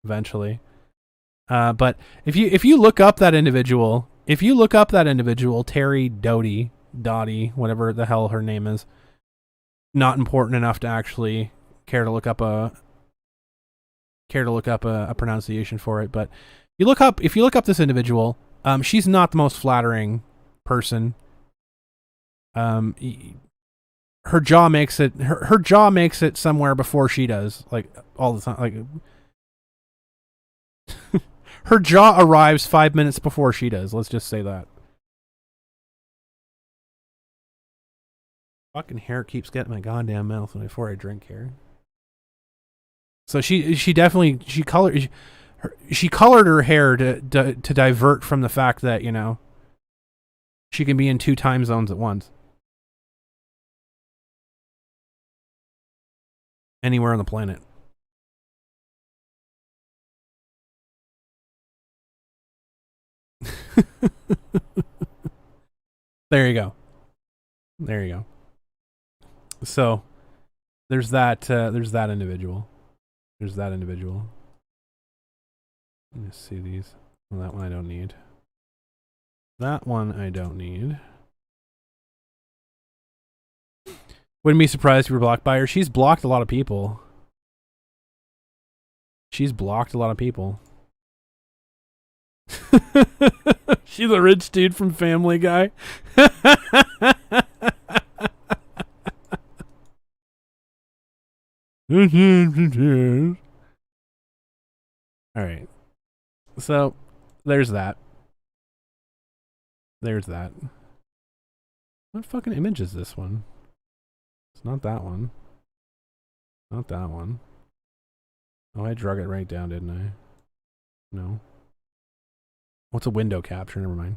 eventually. But if you look up that individual, Terry Doty, whatever the hell her name is, not important enough to actually care to look up a pronunciation for it. But if you look up this individual, she's not the most flattering person. Her jaw makes it somewhere before she does, like all the time. Like her jaw arrives 5 minutes before she does. Let's just say that. Fucking hair keeps getting my goddamn mouth before I drink here. So she definitely colored her hair to divert from the fact that, you know, she can be in 2 time zones at once. Anywhere on the planet. There you go. So there's that individual. There's that individual. Let me see these. Well, that one I don't need. That one I don't need. Wouldn't be surprised if you were blocked by her. She's blocked a lot of people. She's blocked a lot of people. She's a rich dude from Family Guy. Alright. So, there's that. There's that. What fucking image is this one? It's not that one. Not that one. Oh, I drug it right down, didn't I? No. What's a window capture? Never mind.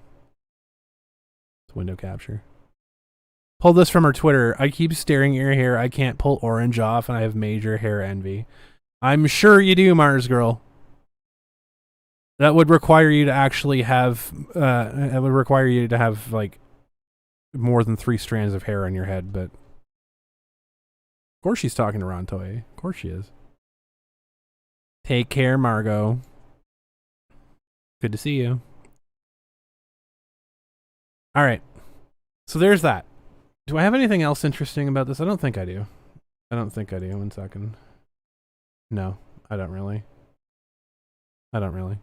It's window capture. Pull this from her Twitter. I keep staring at your hair. I can't pull orange off, and I have major hair envy. I'm sure you do, Mars Girl. That would require you to actually have, it would require you to have, like, more than 3 strands of hair on your head, but... Of course she's talking to Ron Toy. Of course she is. Take care, Margot. Good to see you. Alright. So there's that. Do I have anything else interesting about this? I don't think I do. I don't think I do. 1 second. No, I don't really. I don't really.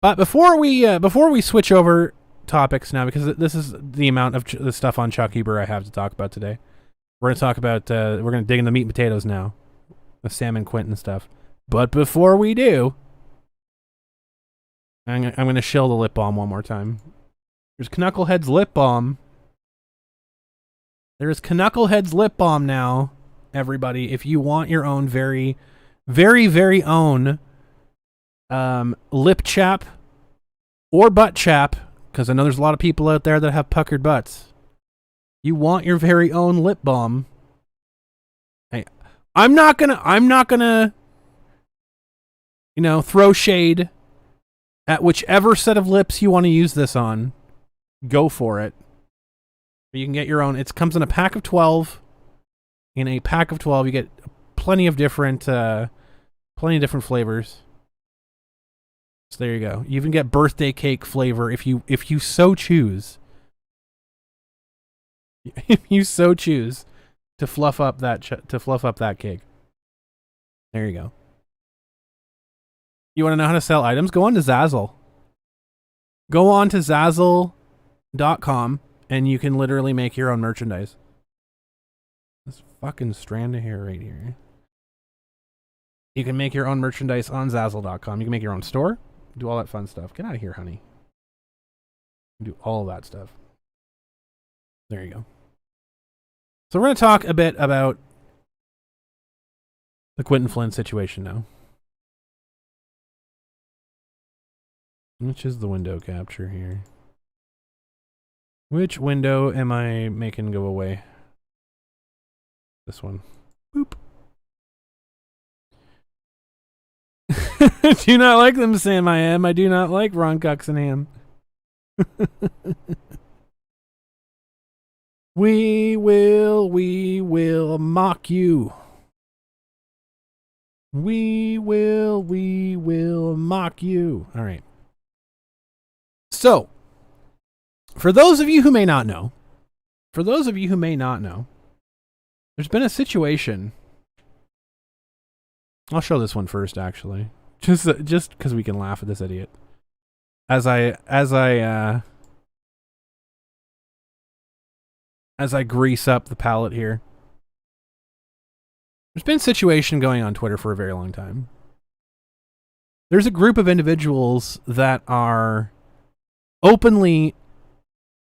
But before we switch over topics now, because this is the amount of the stuff on Chuck Eber I have to talk about today. We're going to talk about, we're going to dig in the meat and potatoes now. The Sam and Quinton stuff. But before we do, I'm going to shill the lip balm one more time. There's Canuckleheads lip balm. There's Canuckleheads lip balm now, everybody. If you want your own very, very, very own lip chap or butt chap, because I know there's a lot of people out there that have puckered butts. You want your very own lip balm. Hey, I'm not gonna, you know, throw shade at whichever set of lips you want to use this on. Go for it. You can get your own. It comes in a pack of 12. In a pack of 12, you get plenty of different flavors. So there you go. You even get birthday cake flavor if you so choose. If you so choose to fluff up that cake. There you go. You want to know how to sell items? Go on to Zazzle. Go on to Zazzle.com and you can literally make your own merchandise. This fucking strand of hair right here. You can make your own merchandise on Zazzle.com. You can make your own store. Do all that fun stuff. Get out of here, honey. Do all that stuff. There you go. So we're going to talk a bit about the Quinton Flynn situation now. Which is the window capture here? Which window am I making go away? This one. Boop. Do not like them, Sam I am. I do not like Ron Cuxenham. We will mock you. We will mock you. All right. So, for those of you who may not know, there's been a situation. I'll show this one first, actually, just because we can laugh at this idiot. As I grease up the palette here. There's been a situation going on Twitter for a very long time. There's a group of individuals that are openly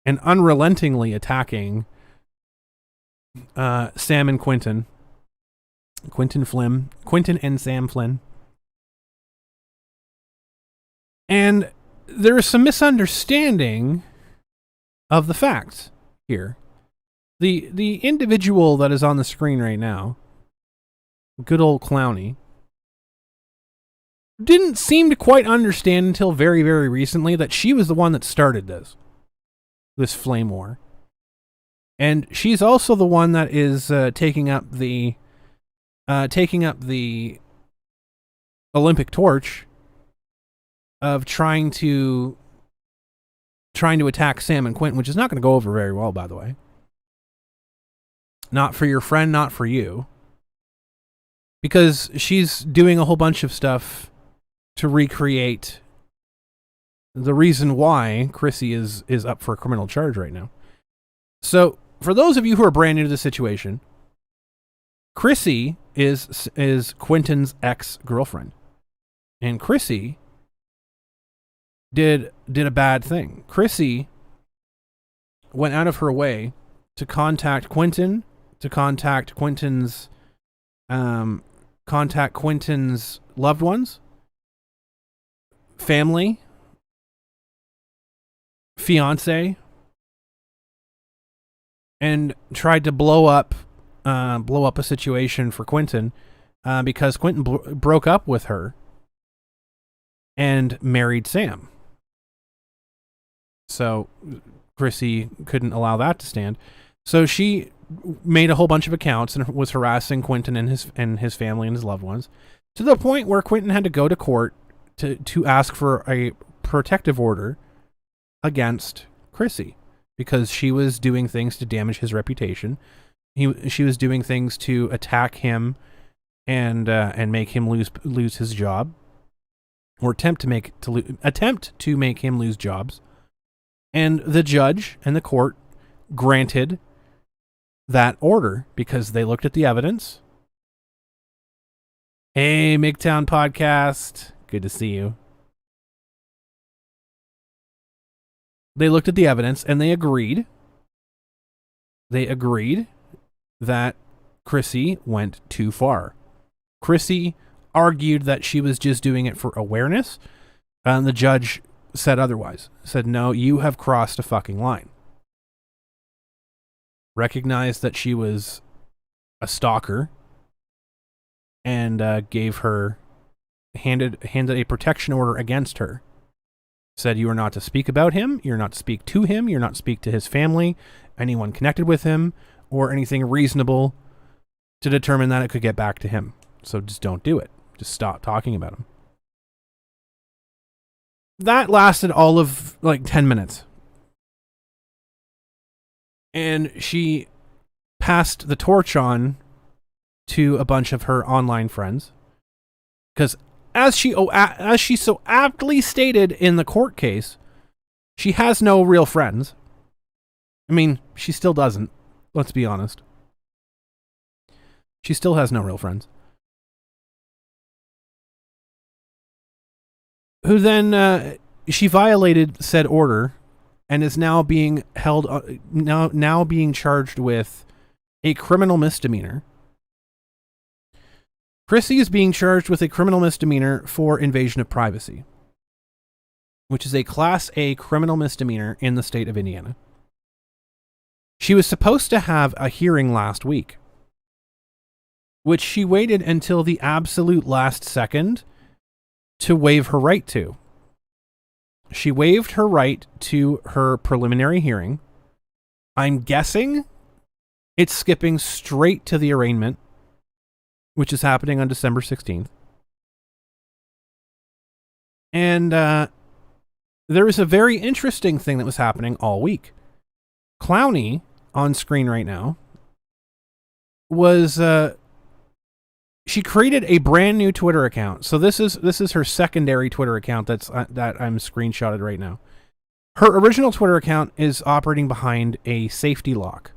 and unrelentingly attacking Sam and Quinton. Quinton Flynn. Quinton and Sam Flynn. And there is some misunderstanding of the facts here. The individual that is on the screen right now, good old Clowny, didn't seem to quite understand until very, very recently that she was the one that started this flame war. And she's also the one that is taking up the taking up the Olympic torch of trying to attack Sam and Quinton, which is not going to go over very well, by the way. Not for your friend, not for you. Because she's doing a whole bunch of stuff to recreate the reason why Chrissy is up for a criminal charge right now. So, for those of you who are brand new to the situation, Chrissy is Quinton's ex-girlfriend. And Chrissy did a bad thing. Chrissy went out of her way to contact Quinton, to contact Quinton's loved ones, family, fiance, and tried to blow up a situation for Quinton because Quinton broke up with her and married Sam. So Chrissy couldn't allow that to stand. So she made a whole bunch of accounts and was harassing Quinton and his family and his loved ones, to the point where Quinton had to go to court to ask for a protective order against Chrissy because she was doing things to damage his reputation. She was doing things to attack him and make him lose his job, or attempt to make him lose jobs. And the judge and the court granted that order because they looked at the evidence. Hey, MGTOWN Podcast. Good to see you. They looked at the evidence and they agreed. They agreed that Chrissy went too far. Chrissy argued that she was just doing it for awareness, and the judge said otherwise. Said, no, you have crossed a fucking line. Recognized that she was a stalker and handed a protection order against her. Said you are not to speak about him, you're not to speak to him, you're not to speak to his family, anyone connected with him, or anything reasonable to determine that it could get back to him. So just don't do it. Just stop talking about him. That lasted all of 10 minutes. And she passed the torch on to a bunch of her online friends. Because as she so aptly stated in the court case, she has no real friends. I mean, she still doesn't. Let's be honest. She still has no real friends. Who then, she violated said order and is now being held, now being charged with a criminal misdemeanor. Chrissy is being charged with a criminal misdemeanor for invasion of privacy, which is a Class A criminal misdemeanor in the state of Indiana. She was supposed to have a hearing last week, which she waited until the absolute last second to waive her right to. She waived her right to her preliminary hearing. I'm guessing it's skipping straight to the arraignment, which is happening on December 16th. And there was a very interesting thing that was happening all week. Clowny, on screen right now, was she created a brand new Twitter account. So this is her secondary Twitter account that I'm screenshotted right now. Her original Twitter account is operating behind a safety lock.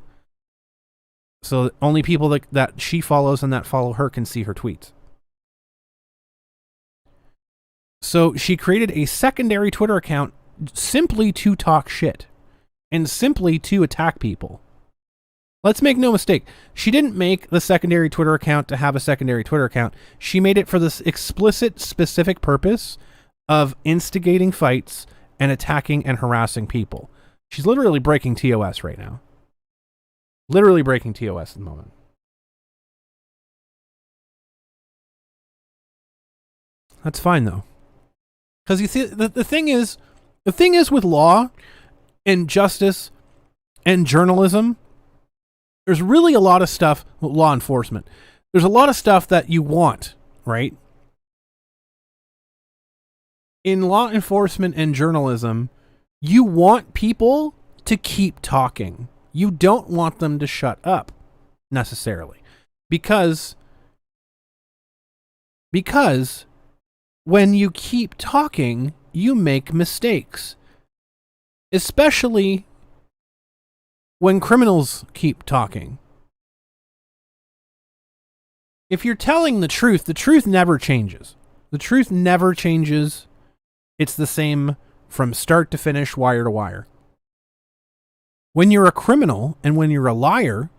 So only people that she follows and that follow her can see her tweets. So she created a secondary Twitter account simply to talk shit and simply to attack people. Let's make no mistake. She didn't make the secondary Twitter account to have a secondary Twitter account. She made it for this explicit, specific purpose of instigating fights and attacking and harassing people. She's literally breaking TOS right now. Literally breaking TOS at the moment. That's fine though. Because you see, the thing is with law and justice and journalism, there's really a lot of stuff with law enforcement. There's a lot of stuff that you want, right? In law enforcement and journalism, you want people to keep talking. You don't want them to shut up, necessarily. Because when you keep talking, you make mistakes. Especially when criminals keep talking. If you're telling the truth never changes. The truth never changes. It's the same from start to finish, wire to wire. When you're a criminal and when you're a liar,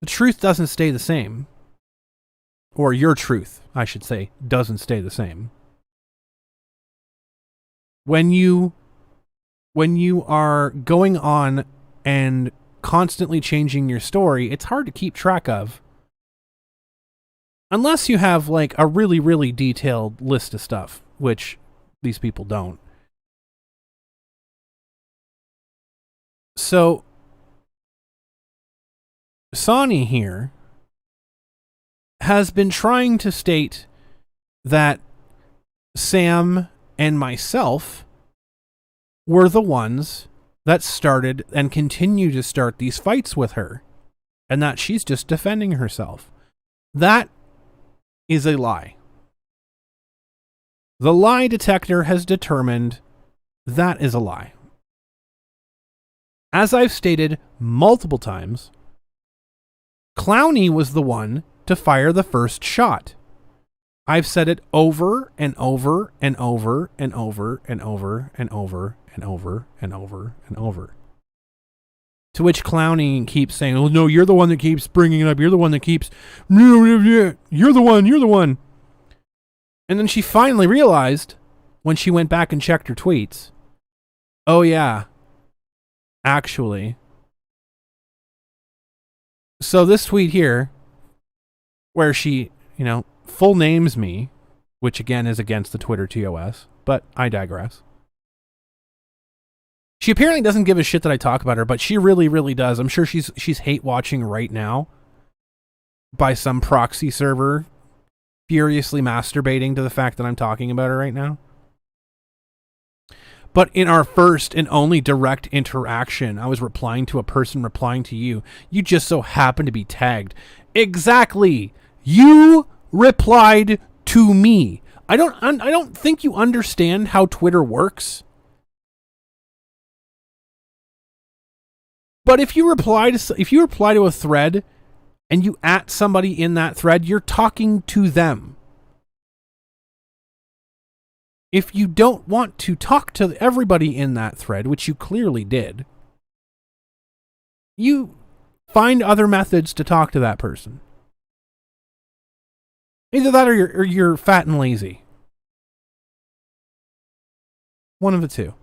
the truth doesn't stay the same. Or your truth, I should say, doesn't stay the same. When you are going on and constantly changing your story, it's hard to keep track of. Unless you have like a really, really detailed list of stuff, which these people don't. So, Sonny here has been trying to state that Sam and myself were the ones that started and continue to start these fights with her, and that she's just defending herself. That is a lie. The lie detector has determined that is a lie. As I've stated multiple times, Clowney was the one to fire the first shot. I've said it over and over and over and over and over and over and over and over and over. To which Clowney keeps saying, "Oh no, you're the one that keeps bringing it up. You're the one that keeps, you're the one." And then she finally realized, when she went back and checked her tweets, oh yeah, actually. So this tweet here, where she, full names me, which again is against the Twitter TOS, but I digress. She apparently doesn't give a shit that I talk about her, but she really, really does. I'm sure she's hate watching right now by some proxy server, furiously masturbating to the fact that I'm talking about her right now. But in our first and only direct interaction, I was replying to a person replying to you. You just so happened to be tagged. Exactly. You replied to me. I don't think you understand how Twitter works. But if you reply to a thread and you @ somebody in that thread, you're talking to them. If you don't want to talk to everybody in that thread, which you clearly did, you find other methods to talk to that person. Either that or you're fat and lazy. One of the two.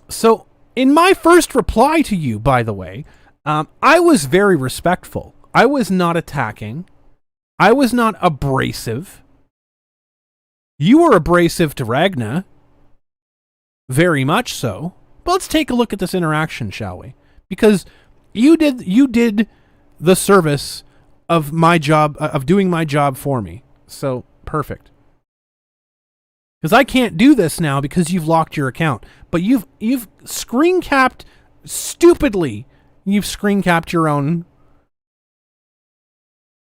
So, in my first reply to you, by the way, I was very respectful. I was not attacking. I was not abrasive. You were abrasive to Ragna. Very much so. But let's take a look at this interaction, shall we? Because you did the service of my job, of doing my job for me. So, perfect. Because I can't do this now because you've locked your account. But you've screen capped stupidly. You've screen capped your own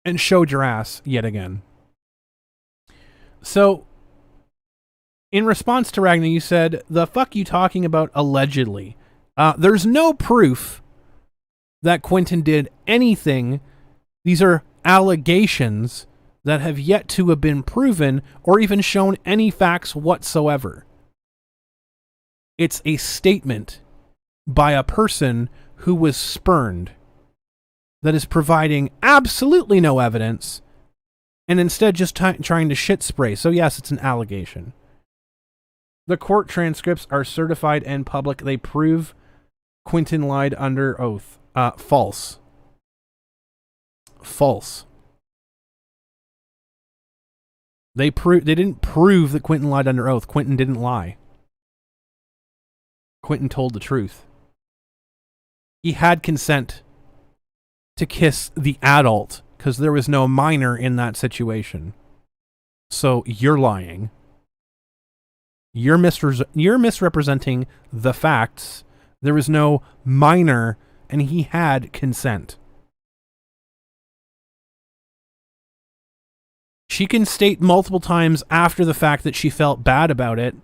and showed your ass yet again. So, in response to Ragnar, you said, "The fuck you talking about allegedly?" There's no proof that Quinton did anything. These are allegations that have yet to have been proven or even shown any facts whatsoever. It's a statement by a person who was spurned that is providing absolutely no evidence and instead just trying to shit spray. So yes, it's an allegation. The court transcripts are certified and public. They prove Quinton lied under oath. False. False. They didn't prove that Quinton lied under oath. Quinton didn't lie. Quinton told the truth. He had consent to kiss the adult because there was no minor in that situation. So you're lying. You're misrepresenting the facts. There was no minor, and he had consent. She can state multiple times after the fact that she felt bad about it.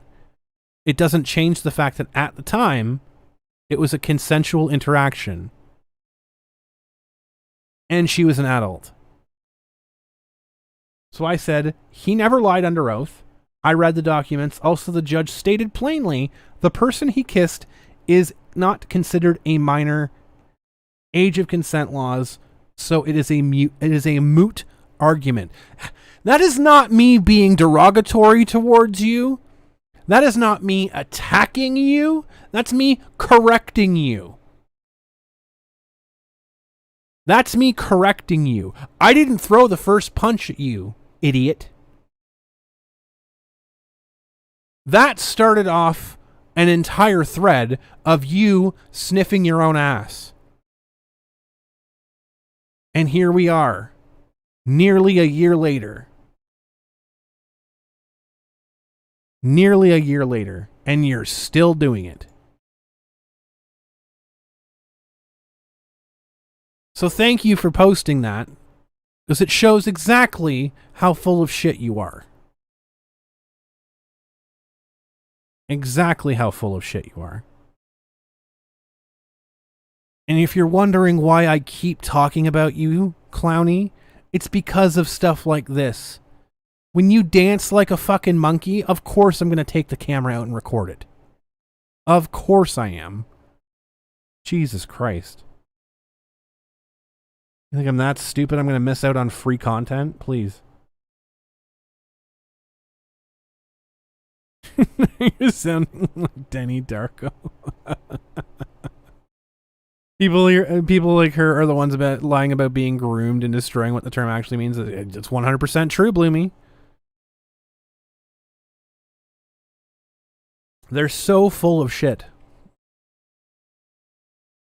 It doesn't change the fact that at the time, it was a consensual interaction. And she was an adult. So I said, he never lied under oath. I read the documents. Also, the judge stated plainly, the person he kissed is not considered a minor. Age of consent laws. So it is a moot argument. That is not me being derogatory towards you. That is not me attacking you. That's me correcting you. That's me correcting you. I didn't throw the first punch at you, idiot. That started off an entire thread of you sniffing your own ass. And here we are, nearly a year later. Nearly a year later, and you're still doing it. So thank you for posting that, because it shows exactly how full of shit you are. Exactly how full of shit you are. And if you're wondering why I keep talking about you, Clowny, it's because of stuff like this. When you dance like a fucking monkey, of course I'm going to take the camera out and record it. Of course I am. Jesus Christ. You think I'm that stupid I'm going to miss out on free content? Please. You're sounding like Denny Darko. People like her are the ones about lying about being groomed and destroying what the term actually means. It's 100% true, Bloomy. They're so full of shit.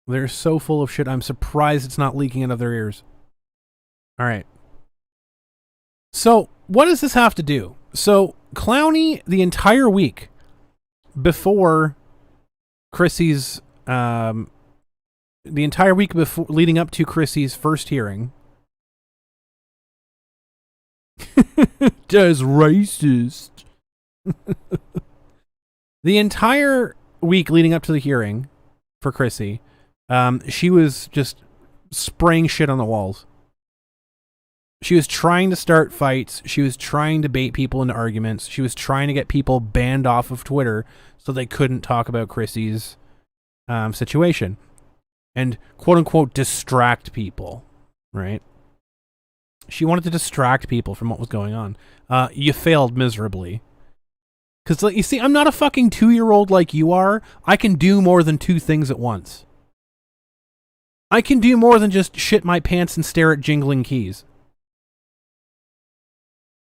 They're so full of shit. I'm surprised it's not leaking out of their ears. All right. So, what does this have to do? So, Clowny, the entire week before Chrissy's, the entire week before leading up to Chrissy's first hearing, just racist. The entire week leading up to the hearing for Chrissy, she was just spraying shit on the walls. She was trying to start fights. She was trying to bait people into arguments. She was trying to get people banned off of Twitter so they couldn't talk about Chrissy's situation. And quote-unquote distract people, right? She wanted to distract people from what was going on. You failed miserably. Because, you see, I'm not a fucking 2-year-old like you are. I can do more than 2 things at once. I can do more than just shit my pants and stare at jingling keys.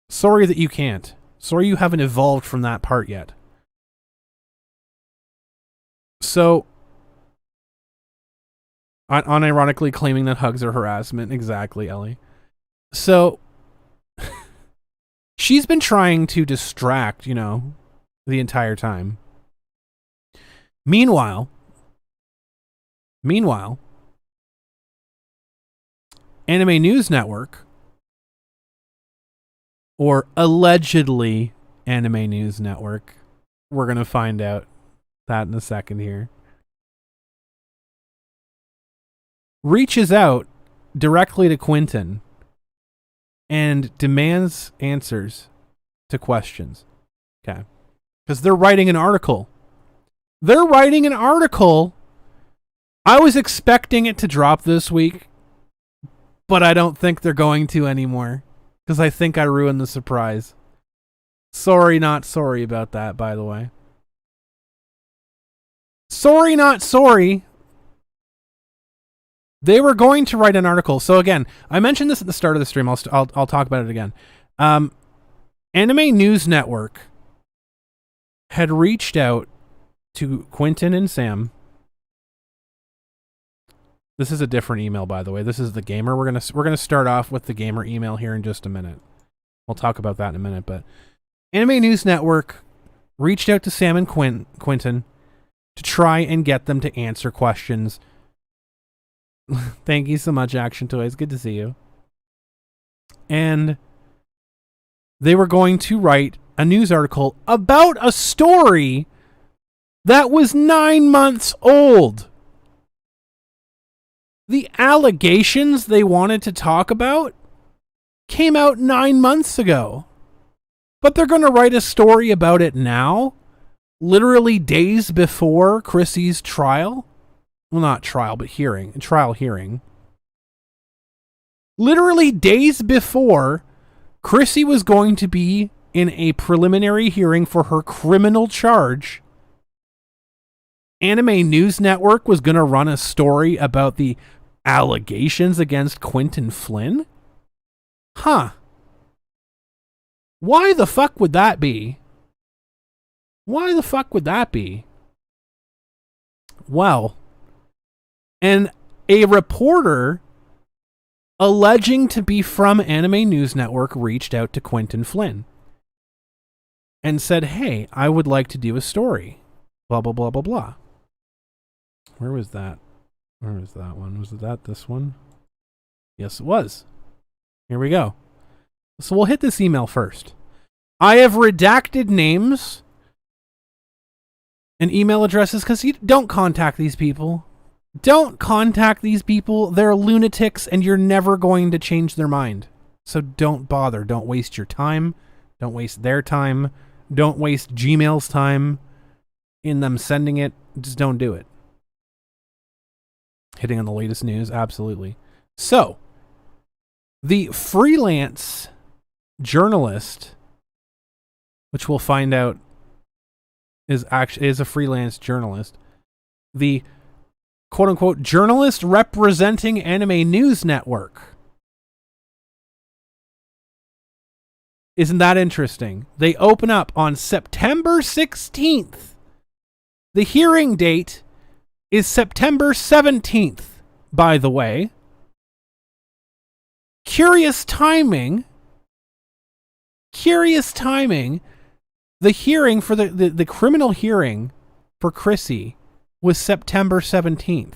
Sorry that you can't. Sorry you haven't evolved from that part yet. So, unironically claiming that hugs are harassment. Exactly, Ellie. So, she's been trying to distract, the entire time. Meanwhile, Anime News Network, or allegedly Anime News Network, we're going to find out that in a second here, reaches out directly to Quinton and demands answers to questions. Okay. Because they're writing an article. I was expecting it to drop this week, but I don't think they're going to anymore. Because I think I ruined the surprise. Sorry, not sorry about that, by the way. Sorry, not sorry. They were going to write an article. So again, I mentioned this at the start of the stream. I'll talk about it again. Anime News Network had reached out to Quinton and Sam This is a different email, by the way. This is the gamer. We're gonna start off with the gamer email here in just a minute. We'll talk about that in a minute. But Anime News Network reached out to Sam and Quinton to try and get them to answer questions. Thank you so much, Action Toys. Good to see you. And they were going to write a news article about a story that was 9 months old. The allegations they wanted to talk about came out 9 months ago. But they're going to write a story about it now, literally days before Chrissy's trial. Well, not trial, but trial hearing. Literally days before Chrissy was going to be in a preliminary hearing for her criminal charge. Anime News Network was going to run a story about the allegations against Quinton Flynn? Huh. Why the fuck would that be? Why the fuck would that be? Well, and a reporter alleging to be from Anime News Network reached out to Quinton Flynn and said, hey, I would like to do a story. Blah, blah, blah, blah, blah. Where was that? Where was that one? Was that this one? Yes, it was. Here we go. So we'll hit this email first. I have redacted names and email addresses because you don't contact these people. Don't contact these people. They're lunatics and you're never going to change their mind. So don't bother. Don't waste your time. Don't waste their time. Don't waste Gmail's time in them sending it. Just don't do it. Hitting on the latest news, absolutely. So, the freelance journalist, which we'll find out is a freelance journalist, the quote-unquote journalist representing Anime News Network. Isn't that interesting? They open up on September 16th. The hearing date is September 17th, by the way. Curious timing. The hearing for the criminal hearing for Chrissy was September 17th,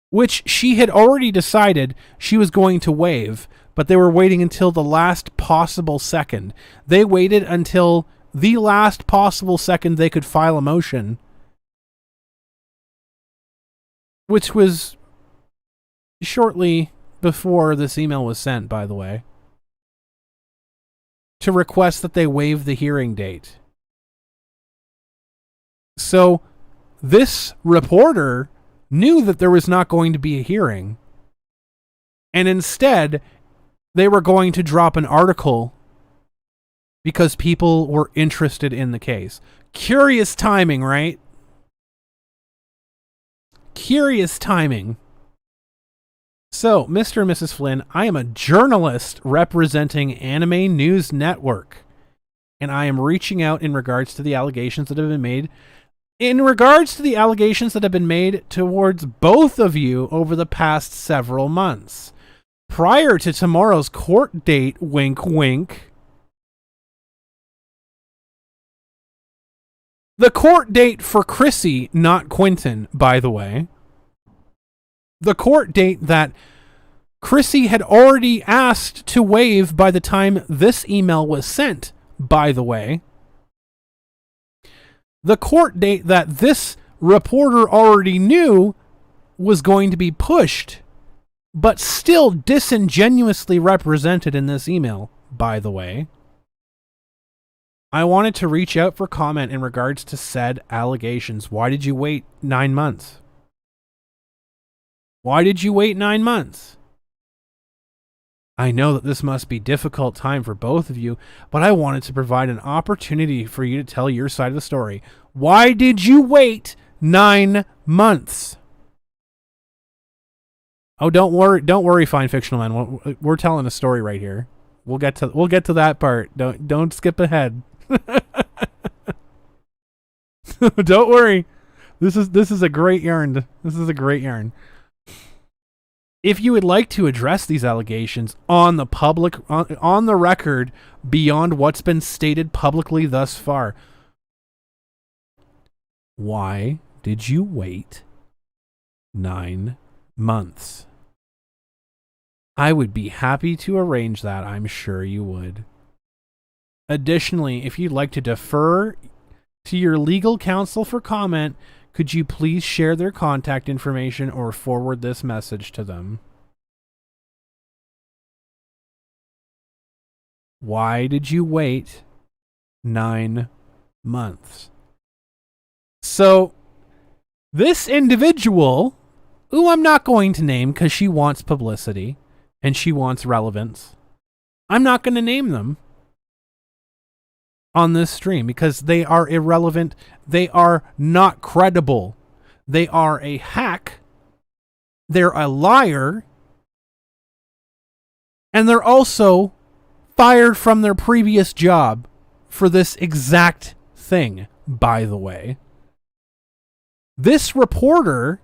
which she had already decided she was going to waive, but they were waiting until the last possible second. They waited until the last possible second they could file a motion, which was shortly before this email was sent, by the way, to request that they waive the hearing date. So this reporter knew that there was not going to be a hearing, and instead they were going to drop an article because people were interested in the case. Curious timing, right? Curious timing. So, Mr. and Mrs. Flynn, I am a journalist representing Anime News Network, and I am reaching out in regards to the allegations that have been made. In regards to the allegations that have been made towards both of you over the past several months. Prior to tomorrow's court date, wink wink. The court date for Chrissy, not Quinton, by the way. The court date that Chrissy had already asked to waive by the time this email was sent, by the way. The court date that this reporter already knew was going to be pushed, but still disingenuously represented in this email, by the way. I wanted to reach out for comment in regards to said allegations. Why did you wait 9 months? Why did you wait 9 months? I know that this must be a difficult time for both of you, but I wanted to provide an opportunity for you to tell your side of the story. Why did you wait 9 months? Oh, don't worry, fine fictional man. We're telling a story right here. We'll get to that part. Don't skip ahead. Don't worry. This is a great yarn. This is a great yarn. If you would like to address these allegations on the public, on the record, beyond what's been stated publicly thus far, why did you wait 9 months? I would be happy to arrange that. I'm sure you would. Additionally, if you'd like to defer to your legal counsel for comment, could you please share their contact information or forward this message to them? Why did you wait 9 months? So, this individual, who I'm not going to name because she wants publicity and she wants relevance, I'm not going to name them on this stream because they are irrelevant. They are not credible. They are a hack. They're a liar. And they're also fired from their previous job for this exact thing, by the way. This reporter,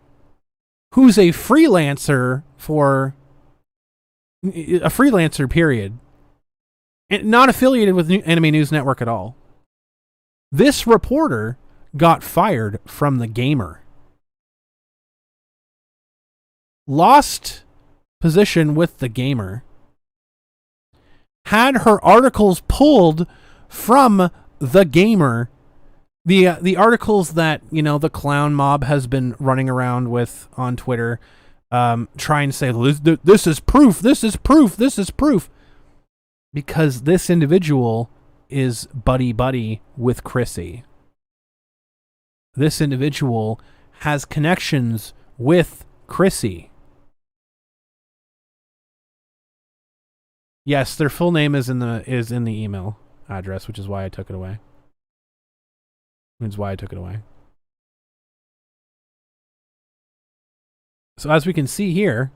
who's a freelancer period, and not affiliated with Enemy News Network at all. This reporter got fired from the Gamer. Lost position with the Gamer. Had her articles pulled from the Gamer. The articles that, the clown mob has been running around with on Twitter, trying to say, this is proof, this is proof, this is proof. Because this individual is buddy-buddy with Chrissy. This individual has connections with Chrissy. Yes, their full name is in the email address, which is why I took it away. So as we can see here,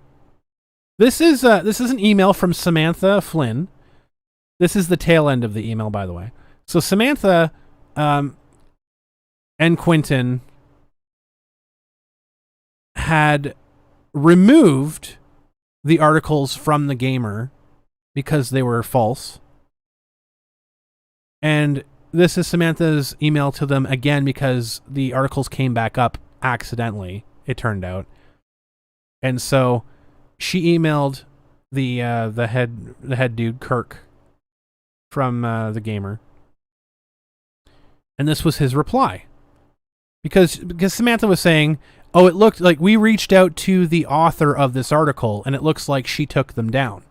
this is an email from Samantha Flynn. This is the tail end of the email, by the way. So Samantha and Quinton had removed the articles from the Gamer because they were false. And this is Samantha's email to them again because the articles came back up accidentally, it turned out. And so she emailed the head dude, Kirk, from the Gamer. And this was his reply. Because Samantha was saying, oh, it looked like we reached out to the author of this article and it looks like she took them down.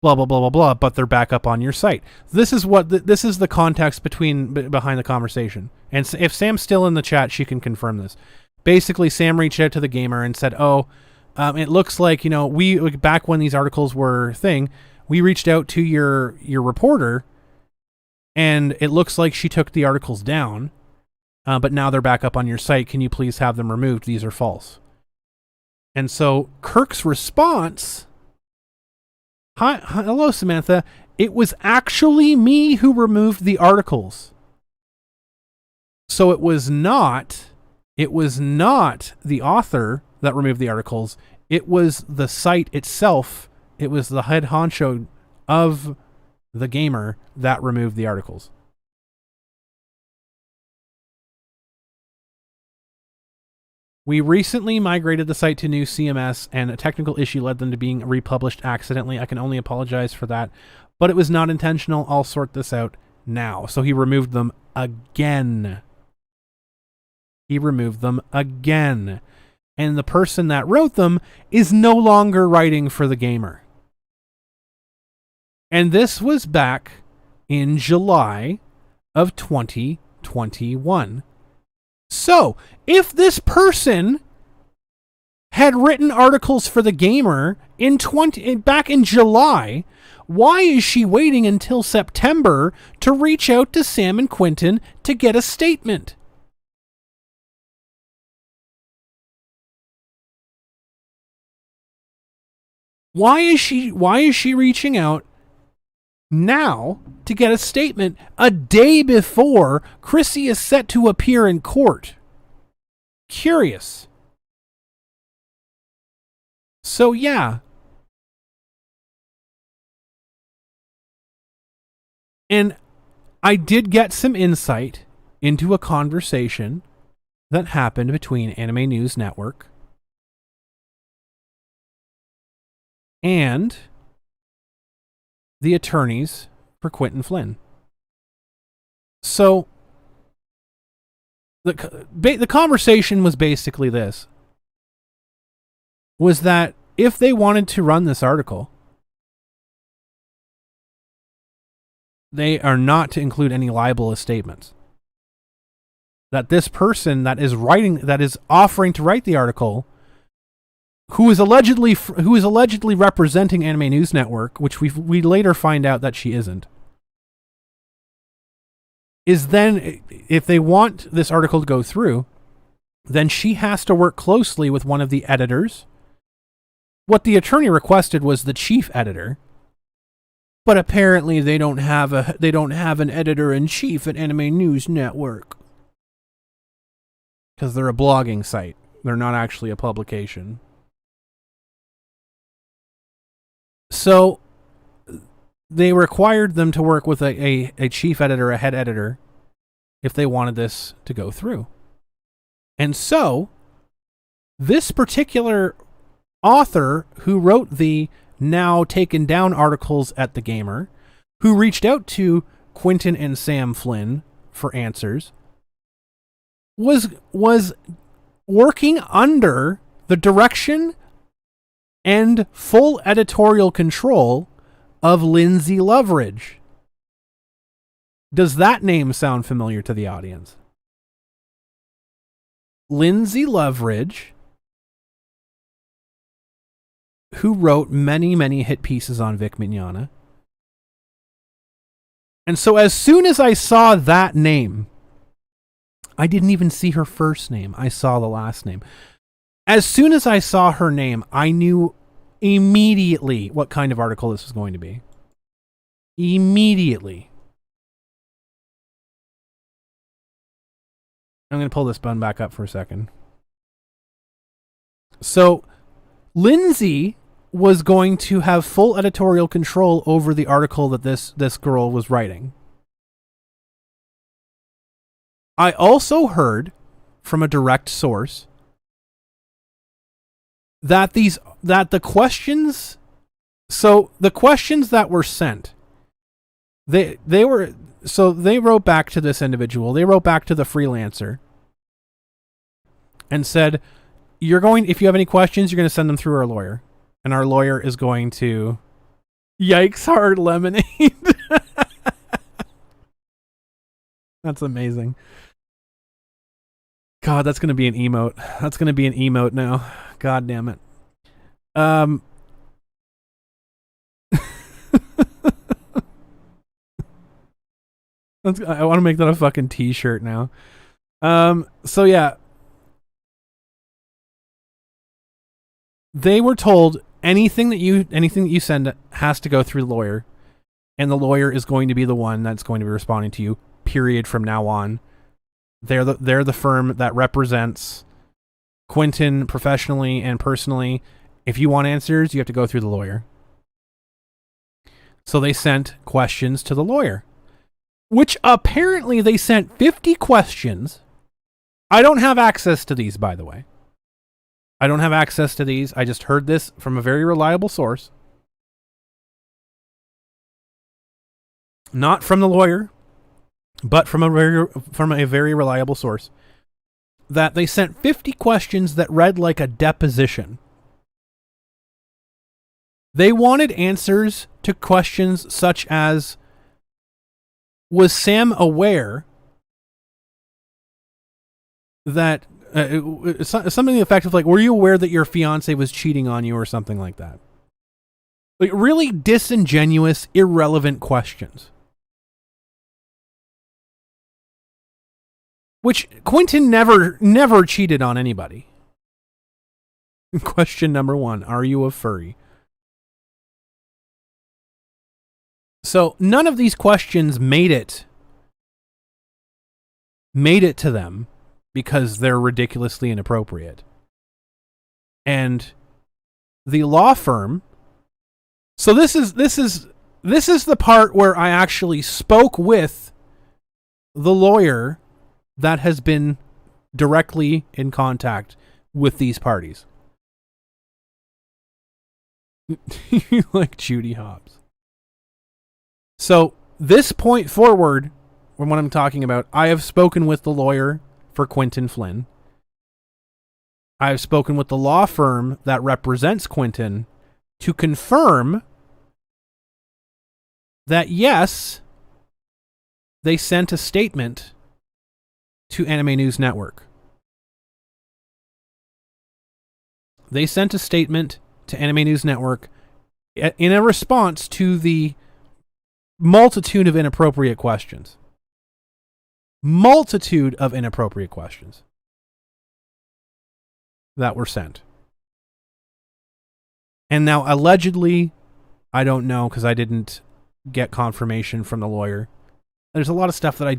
Blah, blah, blah, blah, blah, but they're back up on your site. This is this is the context behind the conversation. And if Sam's still in the chat, she can confirm this. Basically, Sam reached out to the Gamer and said, it looks like, we, back when these articles were we reached out to your reporter and it looks like she took the articles down, but now they're back up on your site. Can you please have them removed? These are false. And so Kirk's response, hello, Samantha. It was actually me who removed the articles. So it was not the author that removed the articles. It was the site itself. It was the head honcho of the Gamer that removed the articles. We recently migrated the site to new CMS and a technical issue led them to being republished accidentally. I can only apologize for that, but it was not intentional. I'll sort this out now. So he removed them again. And the person that wrote them is no longer writing for the Gamer. And this was back in July of 2021. So, if this person had written articles for the Gamer back in July, why is she waiting until September to reach out to Sam and Quinton to get a statement? Why is she reaching out now to get a statement a day before Chrissy is set to appear in court? Curious. So yeah. And I did get some insight into a conversation that happened between Anime News Network and the attorneys for Quinton Flynn. So the conversation was basically this, was that if they wanted to run this article, they are not to include any libelous statements. That this person that is offering to write the article, who is allegedly representing Anime News Network, which we later find out that she isn't, is then, if they want this article to go through, then she has to work closely with one of the editors. What the attorney requested was the chief editor, but apparently they don't have an editor-in-chief at Anime News Network. Because they're a blogging site. They're not actually a publication. So they required them to work with a chief editor, a head editor, if they wanted this to go through. And so this particular author who wrote the now taken down articles at The Gamer, who reached out to Quinton and Sam Flynn for answers, was working under the direction and full editorial control of Lindsay Loveridge. Does that name sound familiar to the audience? Lindsay Loveridge, who wrote many, many hit pieces on Vic Mignogna. And so as soon as I saw that name, I didn't even see her first name. I saw the last name. As soon as I saw her name, I knew immediately what kind of article this was going to be. Immediately. I'm going to pull this button back up for a second. So, Lindsay was going to have full editorial control over the article that this girl was writing. I also heard from a direct source that the questions that were sent, they wrote back to this individual. They wrote back to the freelancer and said, if you have any questions, you're going to send them through our lawyer. And our lawyer is going to... Yikes, hard lemonade. That's amazing. God, that's going to be an emote. That's going to be an emote now. God damn it. I want to make that a fucking t-shirt now. So yeah. They were told anything that you send has to go through the lawyer, and the lawyer is going to be the one that's going to be responding to you, period, from now on. They're the firm that represents Quinton professionally and personally. If you want answers, you have to go through the lawyer. So they sent questions to the lawyer, which apparently they sent 50 questions. I don't have access to these, by the way. I don't have access to these. I just heard this from a very reliable source. Not from the lawyer, but from a very reliable source. That they sent 50 questions that read like a deposition. They wanted answers to questions such as, was Sam aware that something to the effect of, like, were you aware that your fiance was cheating on you or something like that? Like, really disingenuous, irrelevant questions. Which Quinton never cheated on anybody. Question number 1, are you a furry? So none of these questions made it to them because they're ridiculously inappropriate. And the law firm. So this is the part where I actually spoke with the lawyer that has been directly in contact with these parties. You like Judy Hopps. So this point forward, from what I'm talking about, I have spoken with the lawyer for Quinton Flynn. I have spoken with the law firm that represents Quinton to confirm that yes, they sent a statement to Anime News Network. They sent a statement to Anime News Network in a response to the multitude of inappropriate questions. Multitude of inappropriate questions that were sent. And now, allegedly, I don't know because I didn't get confirmation from the lawyer. There's a lot of stuff that I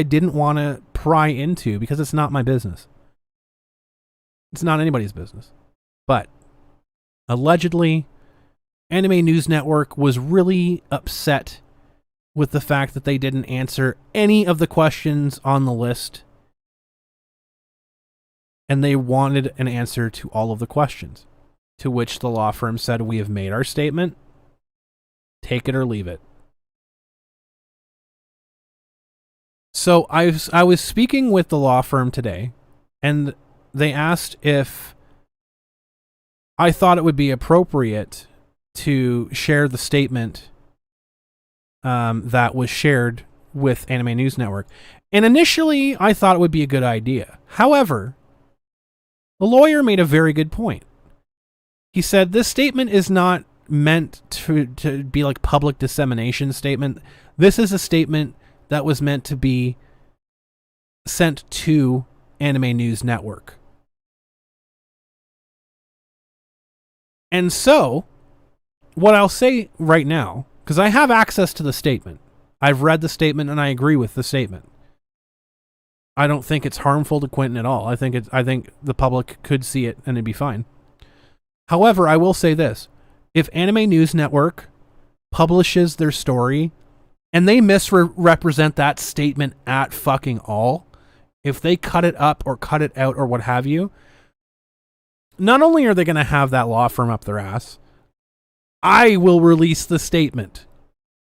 didn't want to pry into because it's not my business. It's not anybody's business. But allegedly, Anime News Network was really upset with the fact that they didn't answer any of the questions on the list. And they wanted an answer to all of the questions. To which the law firm said, "We have made our statement. Take it or leave it." So I was speaking with the law firm today, and they asked if I thought it would be appropriate to share the statement that was shared with Anime News Network. And initially, I thought it would be a good idea. However, the lawyer made a very good point. He said, this statement is not meant to be like public dissemination statement. This is a statement that was meant to be sent to Anime News Network. And so, what I'll say right now, because I have access to the statement. I've read the statement and I agree with the statement. I don't think it's harmful to Quinton at all. I think the public could see it and it'd be fine. However, I will say this. If Anime News Network publishes their story and they misrepresent that statement at fucking all, if they cut it up or cut it out or what have you, not only are they going to have that law firm up their ass, I will release the statement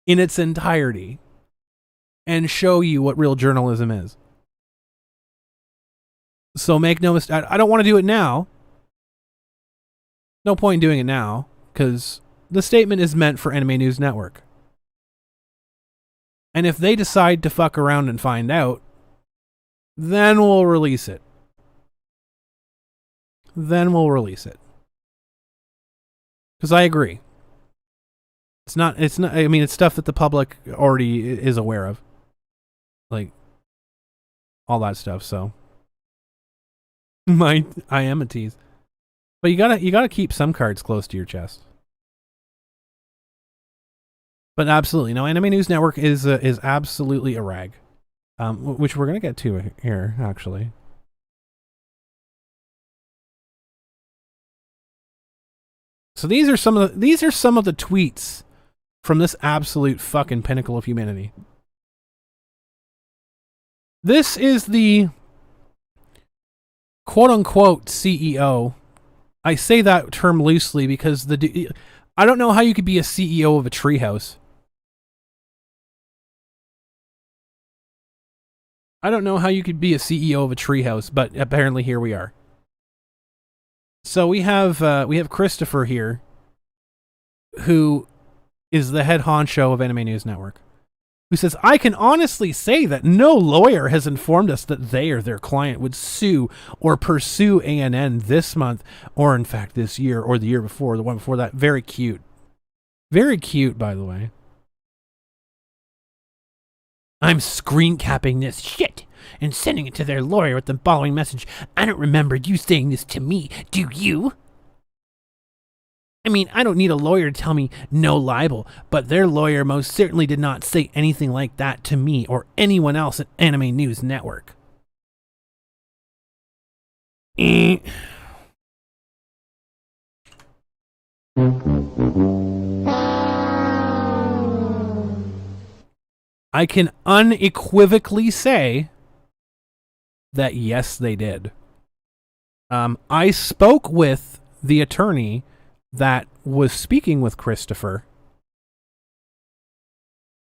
in its entirety and show you what real journalism is. So make no mistake, I don't want to do it now. No point in doing it now, because the statement is meant for Anime News Network. And if they decide to fuck around and find out, then we'll release it. Because I agree. It's not, I mean, it's stuff that the public already is aware of. Like, all that stuff, so. I am a tease. But you gotta keep some cards close to your chest. But absolutely, no, Anime News Network is absolutely a rag. Which we're gonna get to here, actually. So these are some of the tweets from this absolute fucking pinnacle of humanity. This is the quote-unquote CEO. I say that term loosely because I don't know how you could be a CEO of a treehouse. I don't know how you could be a CEO of a treehouse, but apparently here we are. So we have Christopher here, who is the head honcho of Anime News Network, who says, "I can honestly say that no lawyer has informed us that they or their client would sue or pursue ANN this month, or in fact this year, or the year before, the one before that." Very cute. Very cute, by the way. "I'm screen capping this shit and sending it to their lawyer with the following message. I don't remember you saying this to me, do you? I mean, I don't need a lawyer to tell me no libel, but their lawyer most certainly did not say anything like that to me or anyone else at Anime News Network." I can unequivocally say that yes, they did. I spoke with the attorney that was speaking with Christopher,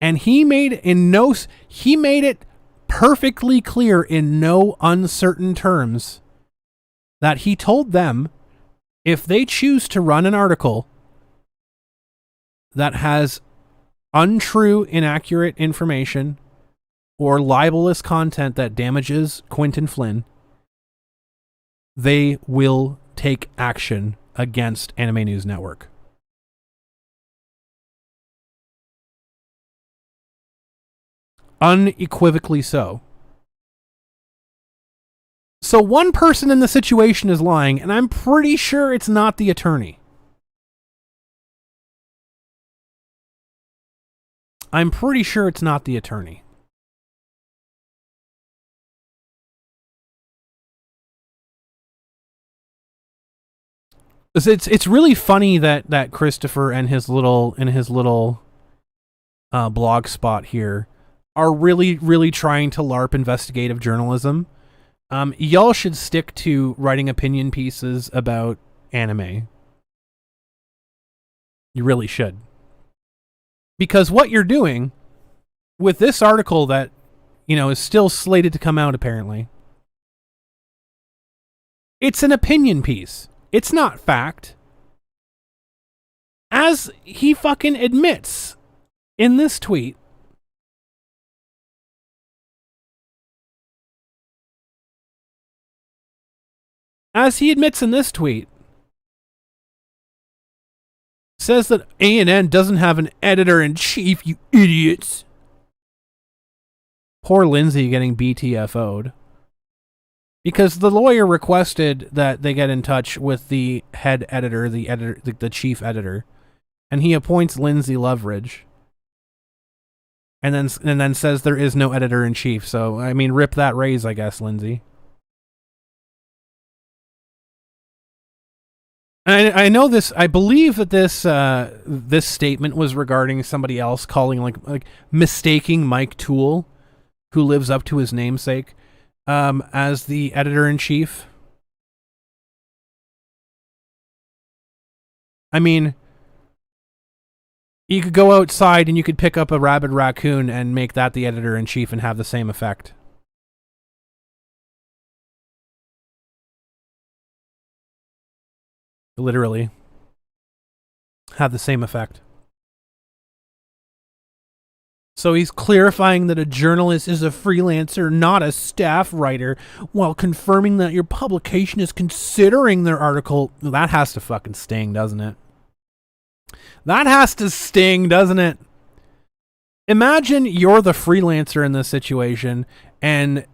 and he made it perfectly clear in no uncertain terms that he told them if they choose to run an article that has untrue, inaccurate information or libelous content that damages Quinton Flynn, they will take action against Anime News Network. Unequivocally so. So one person in the situation is lying, and I'm pretty sure it's not the attorney. I'm pretty sure it's not the attorney. It's really funny that Christopher and his little blog spot here are really trying to LARP investigative journalism. Y'all should stick to writing opinion pieces about anime. You really should. Because what you're doing with this article that, is still slated to come out apparently, it's an opinion piece. It's not fact. As he fucking admits in this tweet, says that A&N doesn't have an editor-in-chief, you idiots. Poor Lindsay getting BTFO'd. Because the lawyer requested that they get in touch with the head editor, the chief editor, and he appoints Lindsay Loveridge, and then says there is no editor-in-chief. So, I mean, rip that raise, I guess, Lindsay. I know this. I believe that this statement was regarding somebody else calling like mistaking Mike Toole, who lives up to his namesake, as the editor-in-chief. I mean, you could go outside and you could pick up a rabid raccoon and make that the editor-in-chief and have the same effect. Literally. Have the same effect. So he's clarifying that a journalist is a freelancer, not a staff writer, while confirming that your publication is considering their article. That has to fucking sting, doesn't it? That has to sting, doesn't it? Imagine you're the freelancer in this situation, and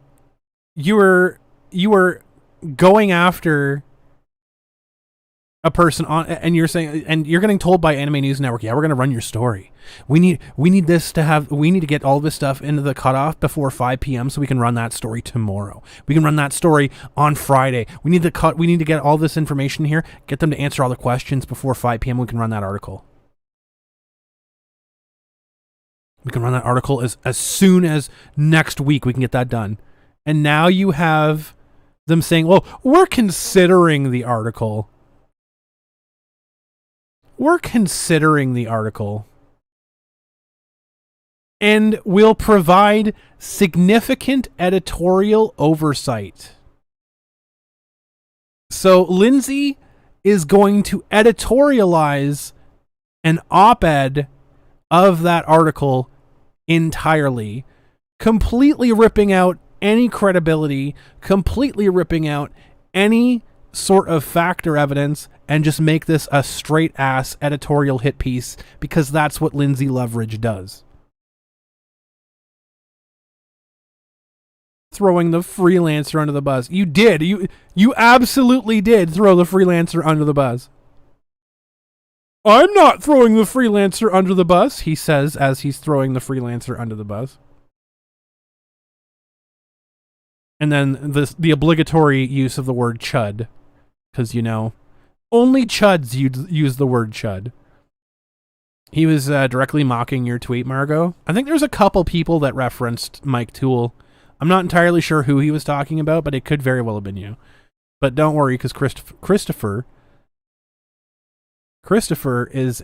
you were going after a person on, and you're saying, and you're getting told by Anime News Network, yeah, we're going to run your story. We need to get all this stuff into the cutoff before 5 p.m. so we can run that story tomorrow. We can run that story on Friday. We need to get all this information here, get them to answer all the questions before 5 p.m. We can run that article. We can run that article as soon as next week. We can get that done. And now you have them saying, well, we're considering the article. We're considering the article. And we'll provide significant editorial oversight. So Lindsay is going to editorialize an op-ed of that article entirely, completely ripping out any credibility, completely ripping out any sort of fact or evidence, and just make this a straight ass editorial hit piece, because that's what Lindsay Loveridge does. Throwing the freelancer under the bus. You did. You absolutely did throw the freelancer under the bus. I'm not throwing the freelancer under the bus, he says as he's throwing the freelancer under the bus. And then the obligatory use of the word chud. Because, Only chuds use the word chud. He was directly mocking your tweet, Margot. I think there's a couple people that referenced Mike Toole. I'm not entirely sure who he was talking about, but it could very well have been you. But don't worry, because Christopher is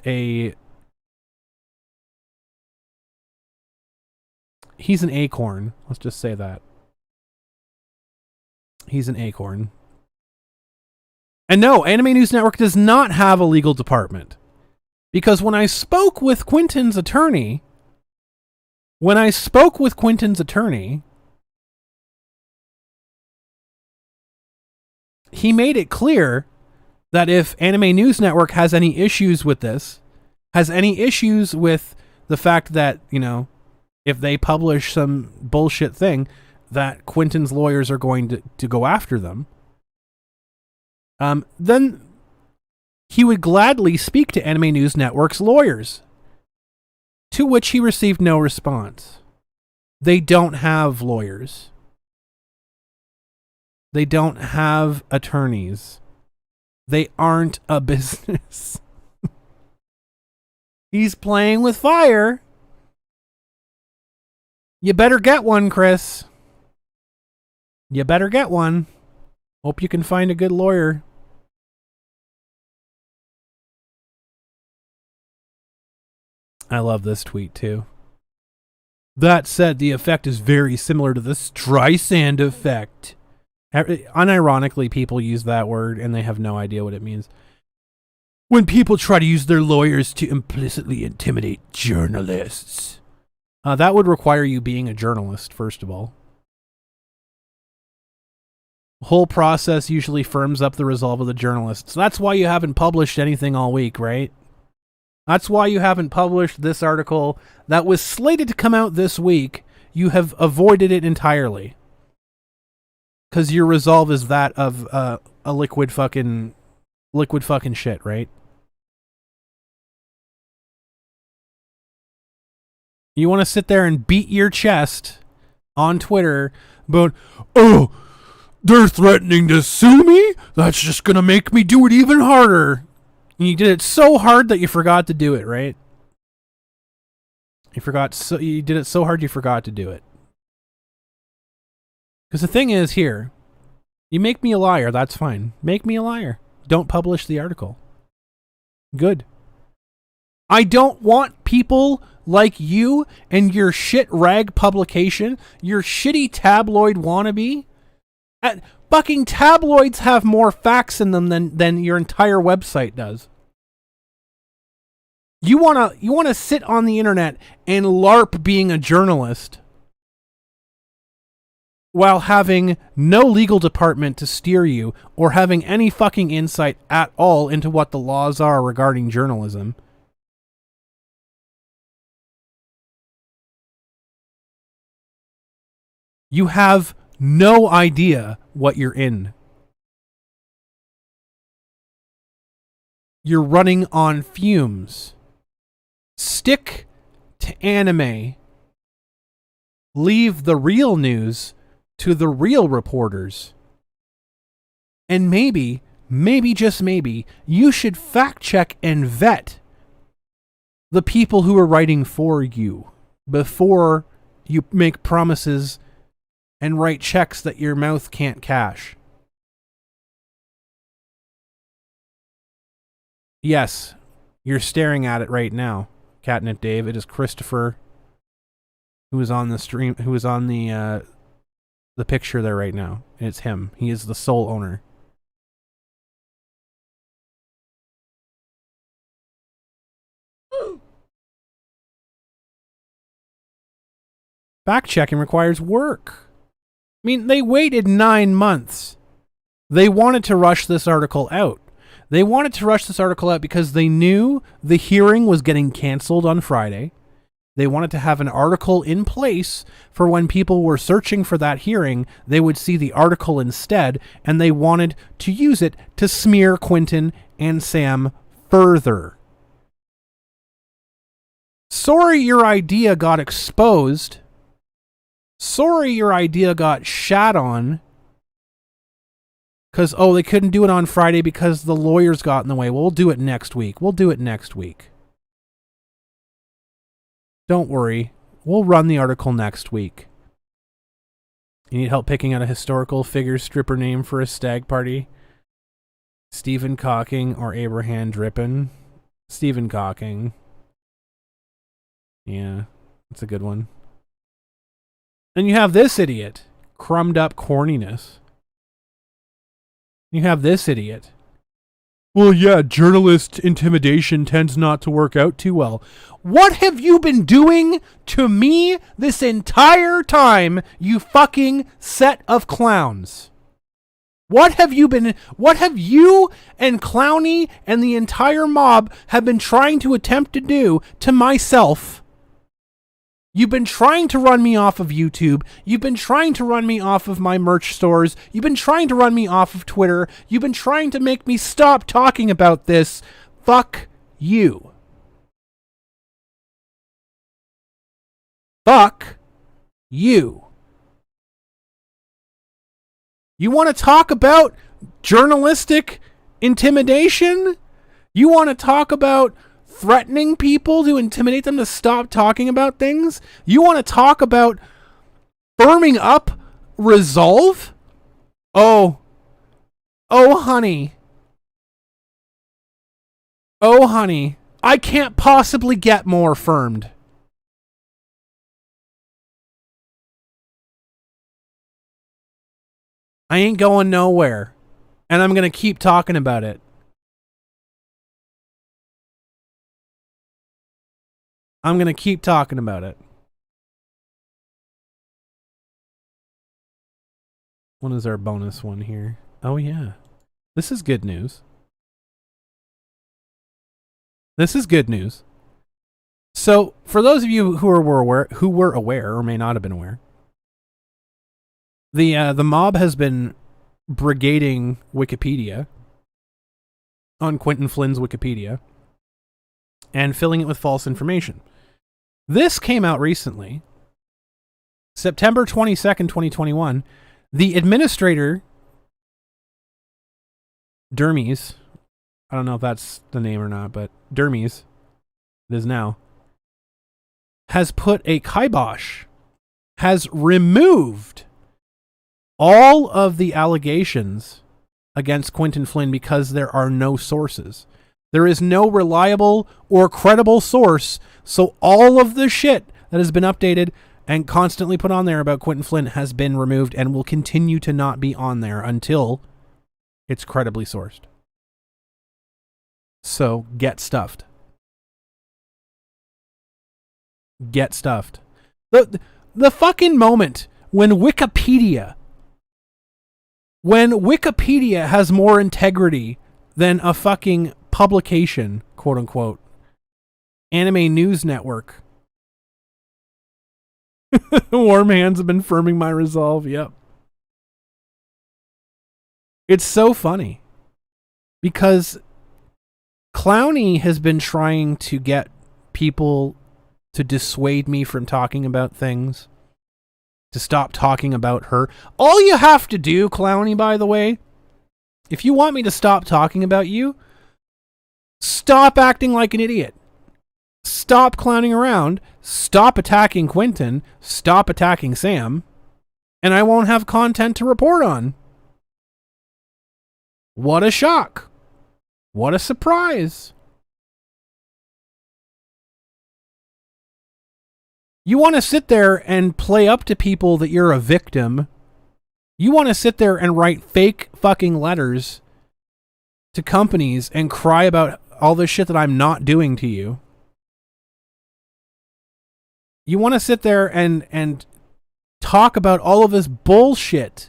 he's an acorn. Let's just say that. He's an acorn. And no, Anime News Network does not have a legal department. Because when I spoke with Quinton's attorney, he made it clear that if Anime News Network has any issues with this, has any issues with the fact that, you know, if they publish some bullshit thing, that Quinton's lawyers are going to go after them, then he would gladly speak to Anime News Network's lawyers, to which he received no response. They don't have lawyers. They don't have attorneys. They aren't a business. He's playing with fire. You better get one, Chris. You better get one. Hope you can find a good lawyer. I love this tweet too. That said, the effect is very similar to the Streisand effect. Unironically, people use that word and they have no idea what it means. When people try to use their lawyers to implicitly intimidate journalists. That would require you being a journalist, first of all. The whole process usually firms up the resolve of the journalists. That's why you haven't published anything all week, right? That's why you haven't published this article that was slated to come out this week. You have avoided it entirely. Because your resolve is that of a liquid fucking shit, right? You want to sit there and beat your chest on Twitter about, oh, they're threatening to sue me? That's just going to make me do it even harder. And you did it so hard that you forgot to do it, right? You did it so hard you forgot to do it. Because the thing is here, you make me a liar, that's fine. Make me a liar. Don't publish the article. Good. I don't want people like you and your shit rag publication, your shitty tabloid wannabe. Fucking tabloids have more facts in them than your entire website does. You wanna sit on the internet and LARP being a journalist while having no legal department to steer you or having any fucking insight at all into what the laws are regarding journalism. You have no idea what you're in. You're running on fumes. Stick to anime. Leave the real news to the real reporters. And maybe, just maybe, you should fact check and vet the people who are writing for you before you make promises and write checks that your mouth can't cash. Yes, you're staring at it right now, Catnip Dave. It is Christopher who is on the stream, who is on the picture there right now. It's him. He is the sole owner. Fact checking requires work. I mean, they waited 9 months. They wanted to rush this article out. They wanted to rush this article out because they knew the hearing was getting canceled on Friday. They wanted to have an article in place for when people were searching for that hearing, they would see the article instead, and they wanted to use it to smear Quinton and Sam further. Sorry your idea got exposed. Sorry your idea got shat on. Because, they couldn't do it on Friday because the lawyers got in the way. Well, we'll do it next week. Don't worry. We'll run the article next week. You need help picking out a historical figure stripper name for a stag party? Stephen Cocking or Abraham Drippin? Stephen Cocking. Yeah, that's a good one. And you have this idiot. Crumbed up corniness. You have this idiot. Well, yeah, journalist intimidation tends not to work out too well. What have you been doing to me this entire time, you fucking set of clowns? What have you and Clowny and the entire mob have been trying to attempt to do to myself? You've been trying to run me off of YouTube. You've been trying to run me off of my merch stores. You've been trying to run me off of Twitter. You've been trying to make me stop talking about this. Fuck you. Fuck you. You want to talk about journalistic intimidation? You want to talk about threatening people to intimidate them to stop talking about things? You want to talk about firming up resolve? Oh, honey. Oh, honey. I can't possibly get more firmed. I ain't going nowhere. And I'm going to keep talking about it. I'm going to keep talking about it. What is our bonus one here? Oh, yeah. This is good news. This is good news. So, for those of you who were aware or may not have been aware, the mob has been brigading Wikipedia on Quinton Flynn's Wikipedia and filling it with false information. This came out recently, September 22nd, 2021. The administrator, Dermes, I don't know if that's the name or not, but Dermes, it is now, has put a kibosh, has removed all of the allegations against Quinton Flynn because there are no sources. There is no reliable or credible source, so all of the shit that has been updated and constantly put on there about Quinton Flynn has been removed and will continue to not be on there until it's credibly sourced. So, get stuffed. Get stuffed. The fucking moment when Wikipedia has more integrity than a fucking publication, quote unquote, anime news network. Warm hands have been firming my resolve. Yep. It's so funny because Clowny has been trying to get people to dissuade me from talking about things, to stop talking about her. All you have to do, Clowny, by the way, if you want me to stop talking about you, stop acting like an idiot. Stop clowning around. Stop attacking Quinton. Stop attacking Sam. And I won't have content to report on. What a shock. What a surprise. You want to sit there and play up to people that you're a victim. You want to sit there and write fake fucking letters to companies and cry about all this shit that I'm not doing to you. You want to sit there and talk about all of this bullshit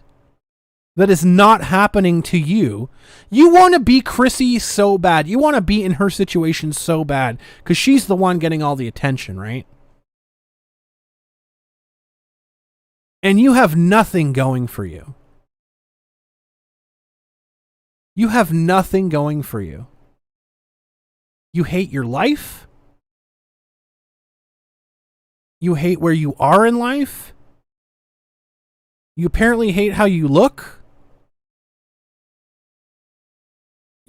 that is not happening to you. You want to be Chrissy so bad. You want to be in her situation so bad because she's the one getting all the attention, right? And you have nothing going for you. You have nothing going for you. You hate your life. You hate where you are in life. You apparently hate how you look.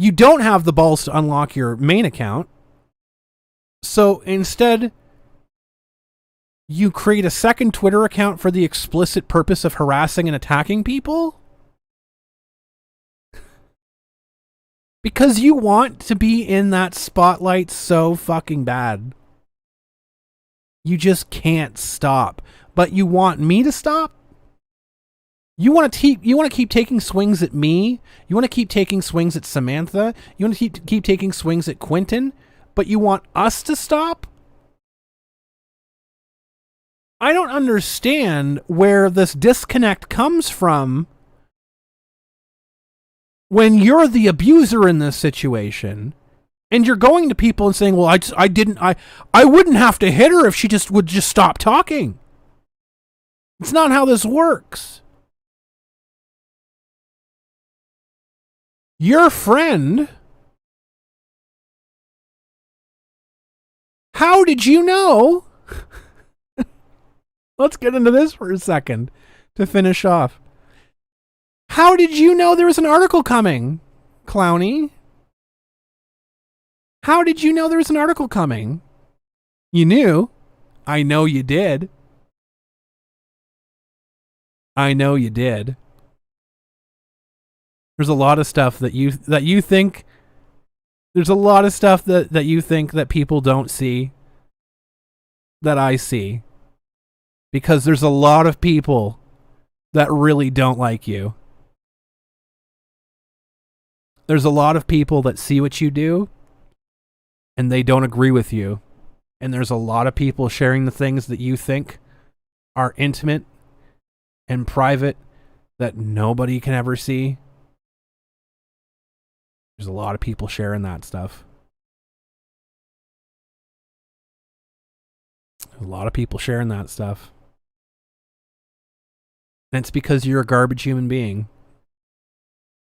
You don't have the balls to unlock your main account. So instead, you create a second Twitter account for the explicit purpose of harassing and attacking people? Because you want to be in that spotlight so fucking bad. You just can't stop. But you want me to stop? You want to keep taking swings at me? You want to keep taking swings at Samantha? You want to keep taking swings at Quinton? But you want us to stop? I don't understand where this disconnect comes from when you're the abuser in this situation and you're going to people and saying, well, I wouldn't have to hit her if she would just stop talking. It's not how this works. Your friend, how did you know? Let's get into this for a second to finish off. How did you know there was an article coming, Clowny? How did you know there was an article coming? You knew. I know you did. I know you did. There's a lot of stuff that you think. There's a lot of stuff that you think that people don't see that I see. Because there's a lot of people that really don't like you. There's a lot of people that see what you do and they don't agree with you. And there's a lot of people sharing the things that you think are intimate and private that nobody can ever see. There's a lot of people sharing that stuff. There's a lot of people sharing that stuff. And it's because you're a garbage human being.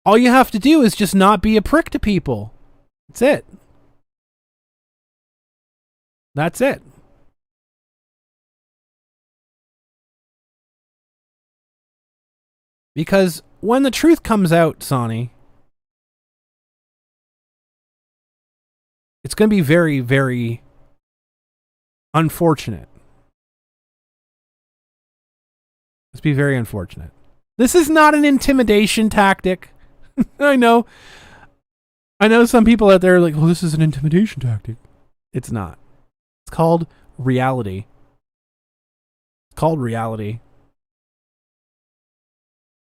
All you have to do is just not be a prick to people. That's it. That's it. Because when the truth comes out, Sonny, it's going to be very, very unfortunate. It's be very unfortunate. This is not an intimidation tactic. I know some people out there are like, well, this is an intimidation tactic. It's not. It's called reality. It's called reality.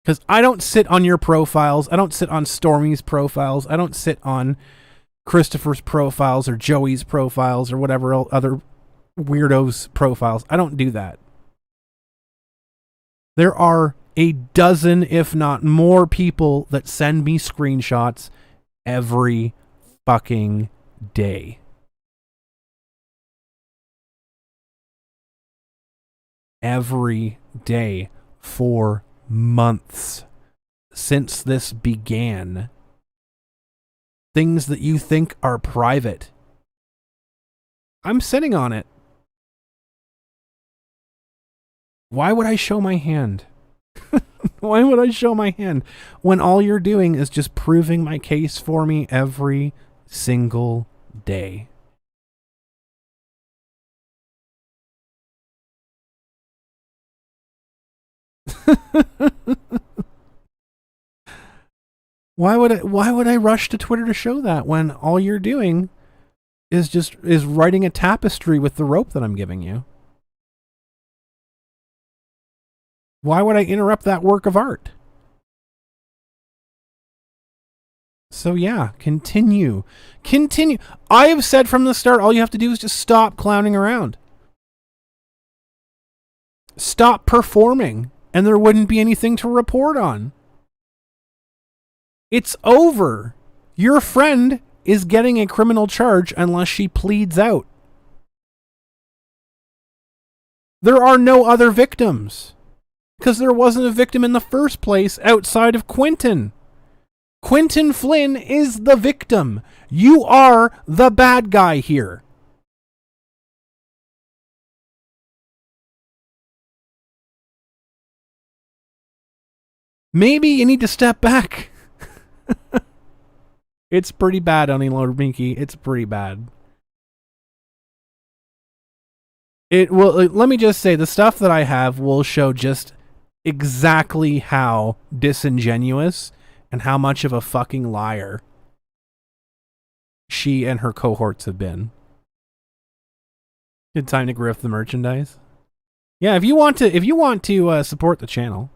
Because I don't sit on your profiles. I don't sit on Stormy's profiles. I don't sit on Christopher's profiles or Joey's profiles or whatever other weirdos' profiles. I don't do that. There are a dozen, if not more, people that send me screenshots every fucking day. Every day for months since this began. Things that you think are private. I'm sitting on it. Why would I show my hand? Why would I show my hand when all you're doing is just proving my case for me every single day? Why would I rush to Twitter to show that when all you're doing is writing a tapestry with the rope that I'm giving you? Why would I interrupt that work of art? So yeah, continue. I have said from the start, all you have to do is just stop clowning around. Stop performing, and there wouldn't be anything to report on. It's over. Your friend is getting a criminal charge unless she pleads out. There are no other victims. Because there wasn't a victim in the first place outside of Quinton. Quinton Flynn is the victim. You are the bad guy here. Maybe you need to step back. It's pretty bad, Lord Minky. It's pretty bad. Let me just say, the stuff that I have will show just exactly how disingenuous and how much of a fucking liar she and her cohorts have been. Good time to grift the merchandise. Yeah, if you want to support the channel,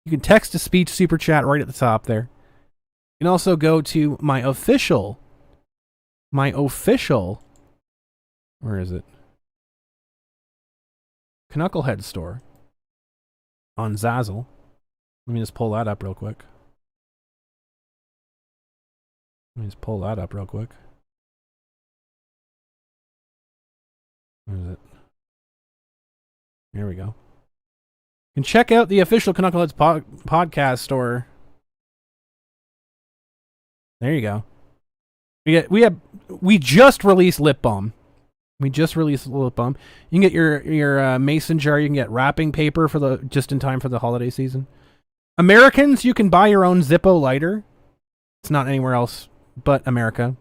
you can text to speech super chat right at the top there. You can also go to my official, where is it? Canuckleheads store on Zazzle. Let me just pull that up real quick. Where is it? Here we go. You can check out the official Canuckleheads podcast store. There you go. We just released lip balm. You can get your mason jar. You can get wrapping paper for just in time for the holiday season. Americans, you can buy your own Zippo lighter. It's not anywhere else but America.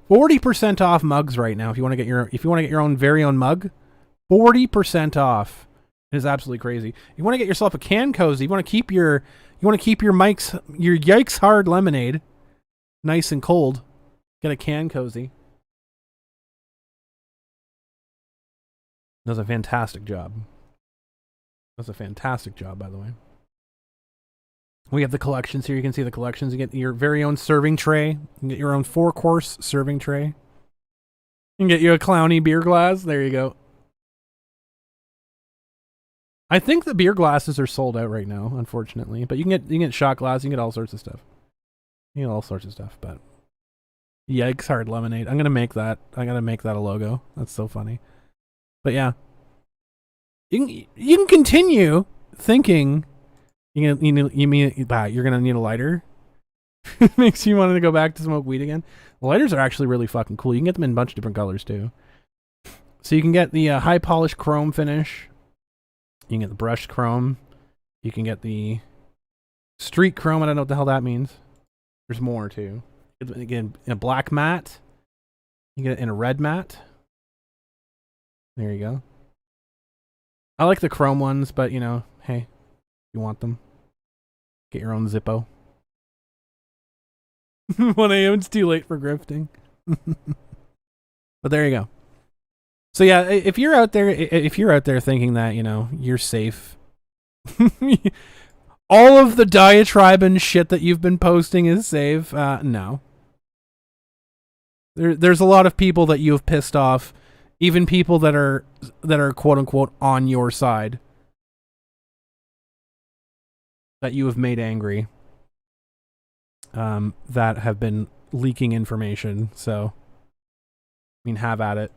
40% off mugs right now. If you want to get your own very own mug, 40% off. It is absolutely crazy. You want to get yourself a can cozy. You want to keep your Yikes Hard lemonade nice and cold. Get a can cozy. Does a fantastic job. By the way. We have the collections here. You can see the collections. You get your very own serving tray. You can get your own 4-course serving tray. You can get you a Clowny beer glass. There you go. I think the beer glasses are sold out right now, unfortunately. But you can get shot glass. You can get all sorts of stuff. But Yikes Hard lemonade. I'm gonna make that. I gotta make that a logo. That's so funny. But yeah, you can continue thinking. You're gonna need a lighter. Makes you want to go back to smoke weed again. The lighters are actually really fucking cool. You can get them in a bunch of different colors too. So you can get the high polished chrome finish. You can get the brushed chrome. You can get the street chrome. I don't know what the hell that means. There's more too. Again, in a black matte. You get it in a red matte. There you go. I like the chrome ones, but hey, you want them? Get your own Zippo. 1 a.m. It's too late for grifting. But there you go. So yeah, if you're out there thinking that you're safe, all of the diatribe and shit that you've been posting is safe. No. There's a lot of people that you have pissed off, even people that are quote unquote on your side, that you have made angry, that have been leaking information. So, have at it.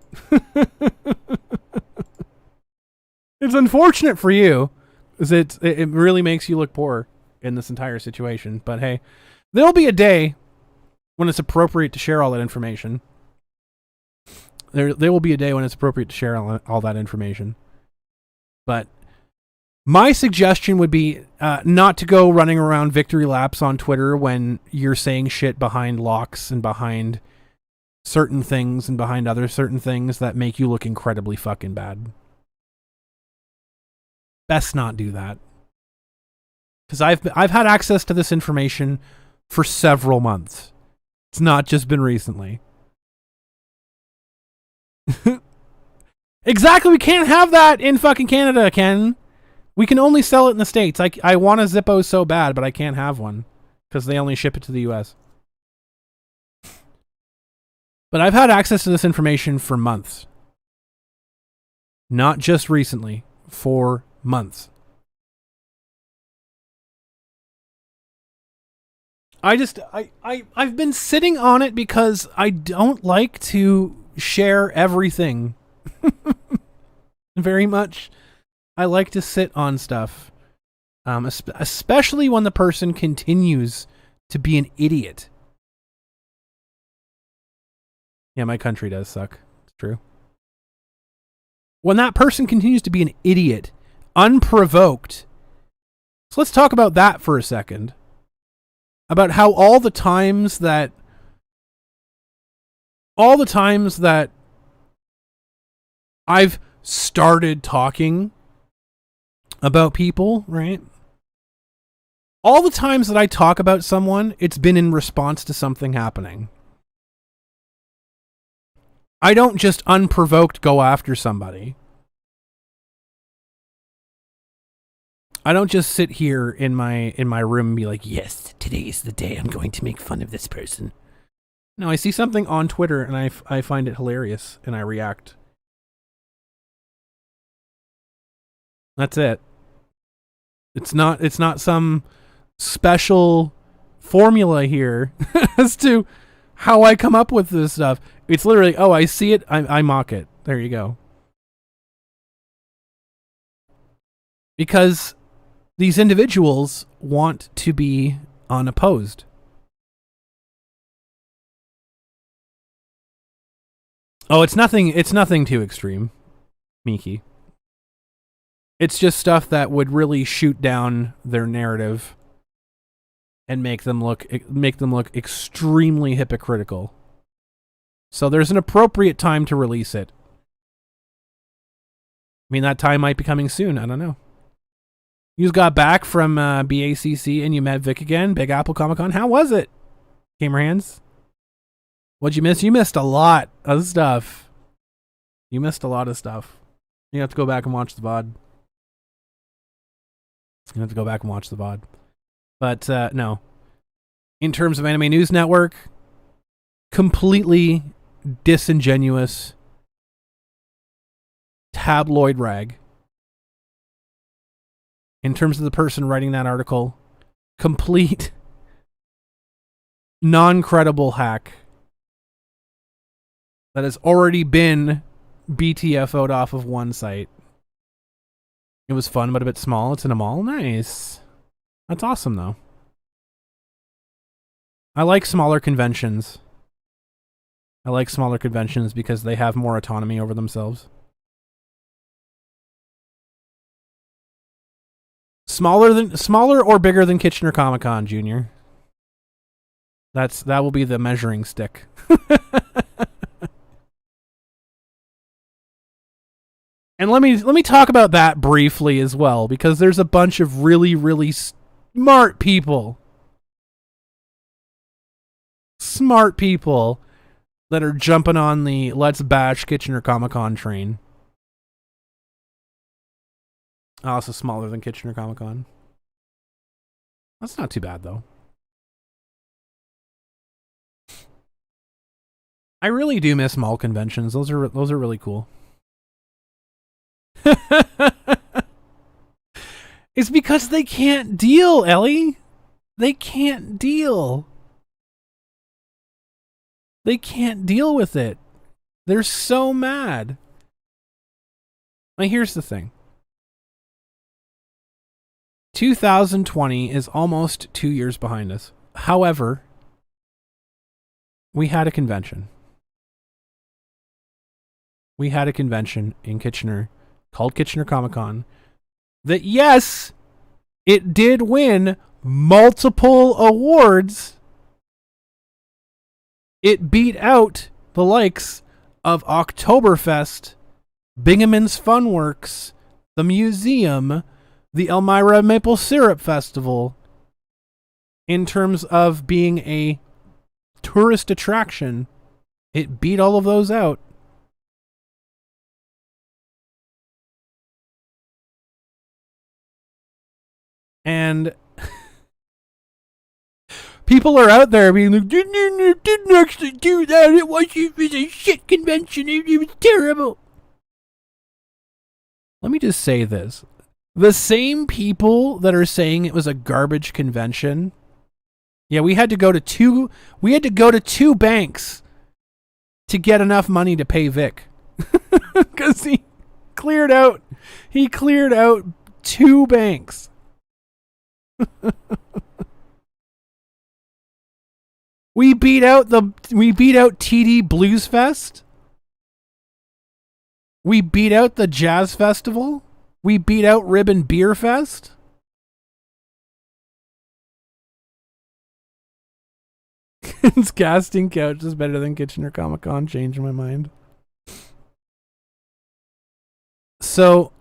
It's unfortunate for you, because it really makes you look poor in this entire situation. But hey, there'll be a day when it's appropriate to share all that information. There will be a day when it's appropriate to share all that information. But my suggestion would be not to go running around victory laps on Twitter when you're saying shit behind locks and behind certain things and behind other certain things that make you look incredibly fucking bad. Best not do that. Because I've had access to this information for several months. It's not just been recently. Exactly, we can't have that in fucking Canada, Ken. We can only sell it in the States. I want a Zippo so bad, but I can't have one because they only ship it to the US. But I've had access to this information for months. Not just recently, for months. I've been sitting on it because I don't like to share everything. Very much. I like to sit on stuff. Especially when the person continues to be an idiot. Yeah, my country does suck. It's true. When that person continues to be an idiot, unprovoked. So let's talk about that for a second. about how all the times that I've started talking about people, right? All the times that I talk about someone, it's been in response to something happening. I don't just unprovoked go after somebody. I don't just sit here in my room and be like, yes, today is the day I'm going to make fun of this person. No, I see something on Twitter and I find it hilarious and I react. That's it. It's not some special formula here as to how I come up with this stuff. It's literally, oh, I see it, I mock it. There you go. Because these individuals want to be unopposed. Oh, it's nothing too extreme, Miki. It's just stuff that would really shoot down their narrative and make them look extremely hypocritical. So there's an appropriate time to release it. I mean, that time might be coming soon. I don't know. You just got back from BACC and you met Vic again, Big Apple Comic Con. How was it, Gamer Hands? What'd you miss? You missed a lot of stuff. You missed a lot of stuff. You have to go back and watch the VOD. You have to go back and watch the VOD. But no. In terms of Anime News Network, completely disingenuous tabloid rag. In terms of the person writing that article, complete non-credible hack that has already been BTFO'd off of one site. It was fun, but a bit small. It's in a mall. Nice. That's awesome, though. I like smaller conventions. I like smaller conventions because they have more autonomy over themselves. Smaller or bigger than Kitchener Comic Con, Junior. That will be the measuring stick. And let me talk about that briefly as well, because there's a bunch of really, really smart people. Smart people that are jumping on the Let's Bash Kitchener Comic Con train. Also smaller than Kitchener Comic Con. That's not too bad, though. I really do miss mall conventions. Those are really cool. It's because they can't deal, Ellie. They can't deal. They can't deal with it. They're so mad. Now, here's the thing. 2020 is almost 2 years behind us. However, we had a convention. We had a convention in Kitchener called Kitchener Comic Con that, yes, it did win multiple awards. It beat out the likes of Oktoberfest, Binghamton's Funworks, the museum, the Elmira Maple Syrup Festival, in terms of being a tourist attraction. It beat all of those out. And people are out there being like, didn't actually do that. It was a shit convention. It was terrible. Let me just say this. The same people that are saying it was a garbage convention. Yeah, we had to go to two banks to get enough money to pay Vic. Because he cleared out 2 banks. We beat out TD Blues Fest. We beat out the Jazz Festival. We beat out Ribbon Beer Fest. His casting couch is better than Kitchener Comic Con. Changed my mind. So,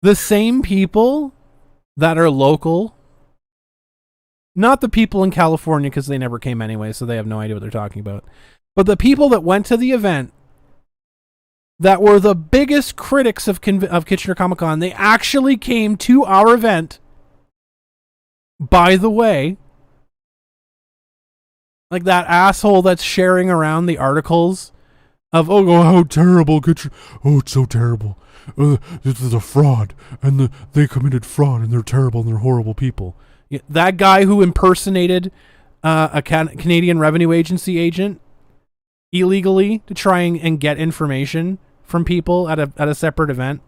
the same people that are local, not the people in California because they never came anyway, so they have no idea what they're talking about, but the people that went to the event that were the biggest critics of Kitchener Comic Con, they actually came to our event. By the way, like that asshole that's sharing around the articles of, oh, how terrible Kitchener, oh, it's so terrible. This is a fraud, and they committed fraud, and they're terrible, and they're horrible people. Yeah, that guy who impersonated a Canadian Revenue Agency agent illegally to try and get information from people at a separate event.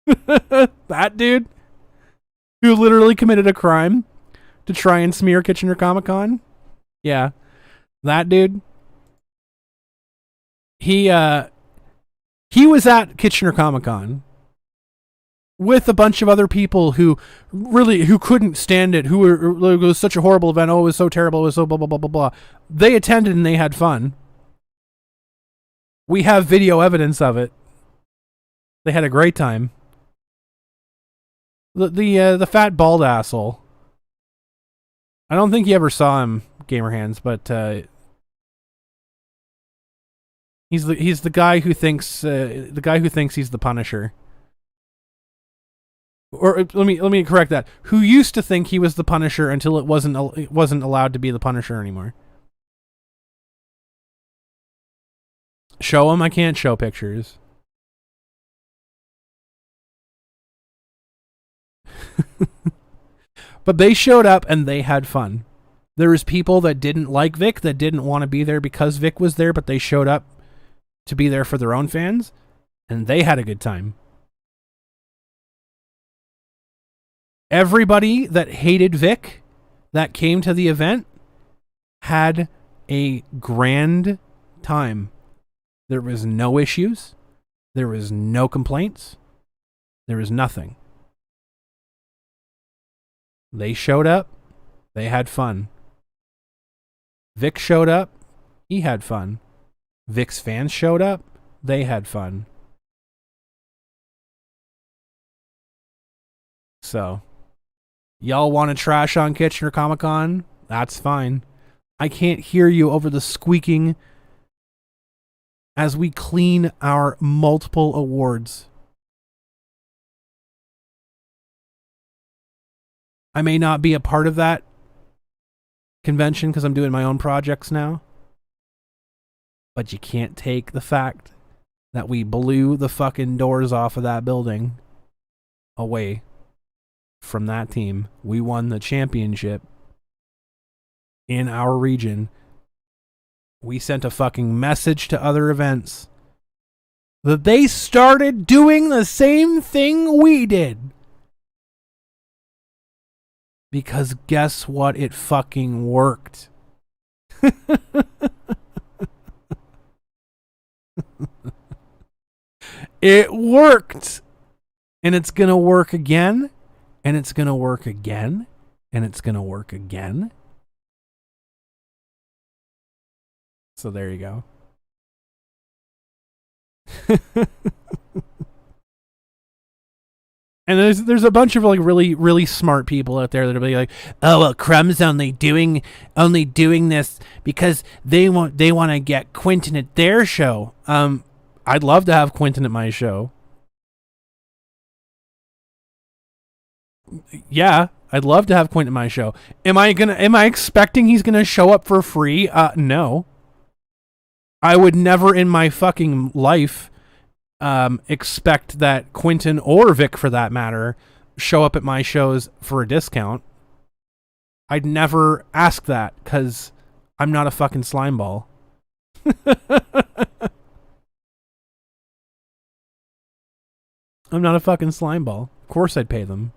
That dude who literally committed a crime to try and smear Kitchener Comic Con. Yeah, that dude. He was at Kitchener Comic Con with a bunch of other people who couldn't stand it, who were, it was such a horrible event, oh, it was so terrible, it was so blah, blah, blah, blah, blah. They attended and they had fun. We have video evidence of it. They had a great time. The fat bald asshole. I don't think you ever saw him, Gamer Hands, but he's the guy who thinks he's the Punisher. Or let me correct that. Who used to think he was the Punisher until it wasn't allowed to be the Punisher anymore. Show him? I can't show pictures. But they showed up and they had fun. There was people that didn't like Vic, that didn't want to be there because Vic was there, but they showed up to be there for their own fans, and they had a good time. Everybody that hated Vic that came to the event had a grand time. There was no issues. There was no complaints. There was nothing. They showed up. They had fun. Vic showed up. He had fun. Vic's fans showed up. They had fun. So, y'all want to trash on Kitchener Comic Con? That's fine. I can't hear you over the squeaking as we clean our multiple awards. I may not be a part of that convention because I'm doing my own projects now. But you can't take the fact that we blew the fucking doors off of that building away from that team. We won the championship in our region. We sent a fucking message to other events that they started doing the same thing we did. Because guess what? It fucking worked. It worked. And it's going to work again. And it's going to work again. And it's going to work again. So there you go. And there's a bunch of like really smart people out there that'll be like, oh well, Crumb's only doing this because they want to get Quinton at their show. I'd love to have Quinton at my show. Yeah, I'd love to have Quinton at my show. Am I expecting he's gonna show up for free? No. I would never in my fucking life expect that Quinton or Vic, for that matter, show up at my shows for a discount. I'd never ask that because I'm not a fucking slimeball. I'm not a fucking slimeball. Of course I'd pay them.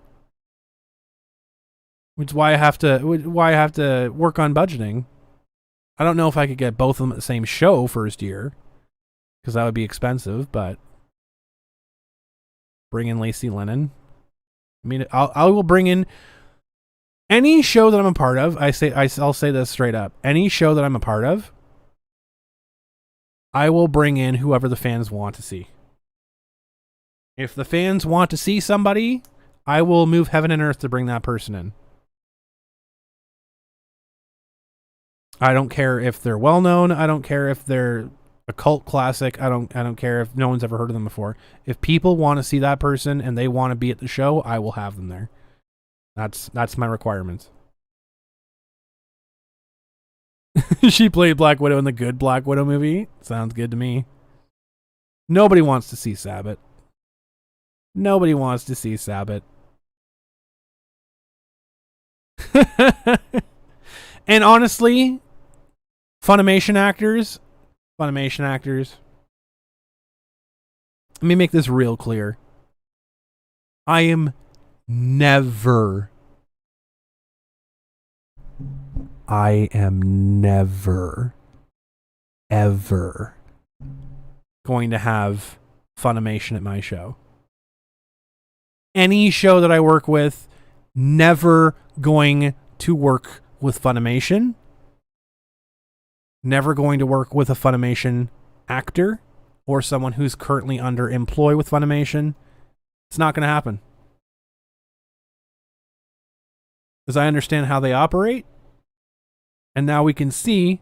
Which is why I have to work on budgeting. I don't know if I could get both of them at the same show first year, because that would be expensive, but bring in Lacey Lennon. I mean, I will bring in Any show that I'm a part of, I'll say this straight up. Any show that I'm a part of, I will bring in whoever the fans want to see. If the fans want to see somebody, I will move heaven and earth to bring that person in. I don't care if they're well known. I don't care if they're a cult classic. I don't care if no one's ever heard of them before. If people want to see that person and they want to be at the show, I will have them there. That's my requirements. She played Black Widow in the good Black Widow movie. Sounds good to me. Nobody wants to see Sabbath. Nobody wants to see Sabbath. And honestly, Funimation actors. Let me make this real clear. I am never, ever going to have Funimation at my show. Any show that I work with, never going to work with Funimation. Never going to work with a Funimation actor or someone who's currently under employ with Funimation. It's not going to happen. Because I understand how they operate. And now we can see,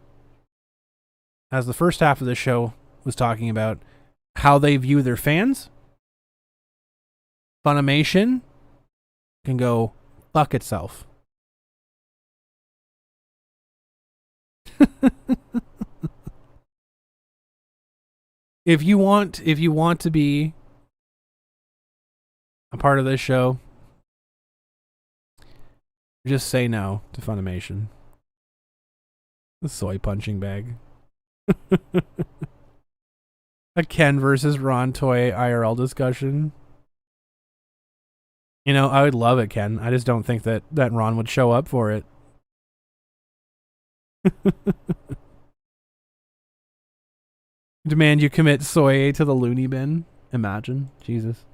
as the first half of the show was talking about, how they view their fans. Funimation can go fuck itself. If you want to be a part of this show, just say no to Funimation. The soy punching bag. A Ken versus Ron Toy IRL discussion. You know, I would love it, Ken. I just don't think that Ron would show up for it. Demand you commit soy to the loony bin. Imagine. Jesus.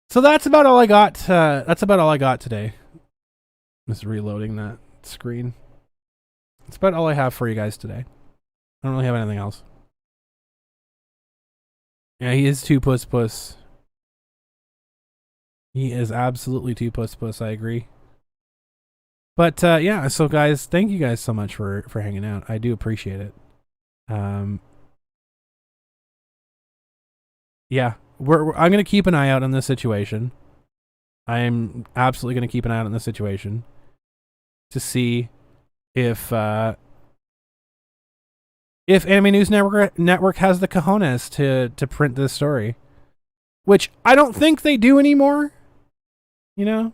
So that's about all I got. That's about all I got today. Just reloading that screen. That's about all I have for you guys today. I don't really have anything else. Yeah, he is too puss. He is absolutely too puss. I agree. But yeah, so guys, thank you guys so much for hanging out. I do appreciate it. Yeah, I'm gonna keep an eye out on this situation. I'm absolutely gonna keep an eye out on this situation to see if Anime News Network has the cojones to print this story, which I don't think they do anymore. You know,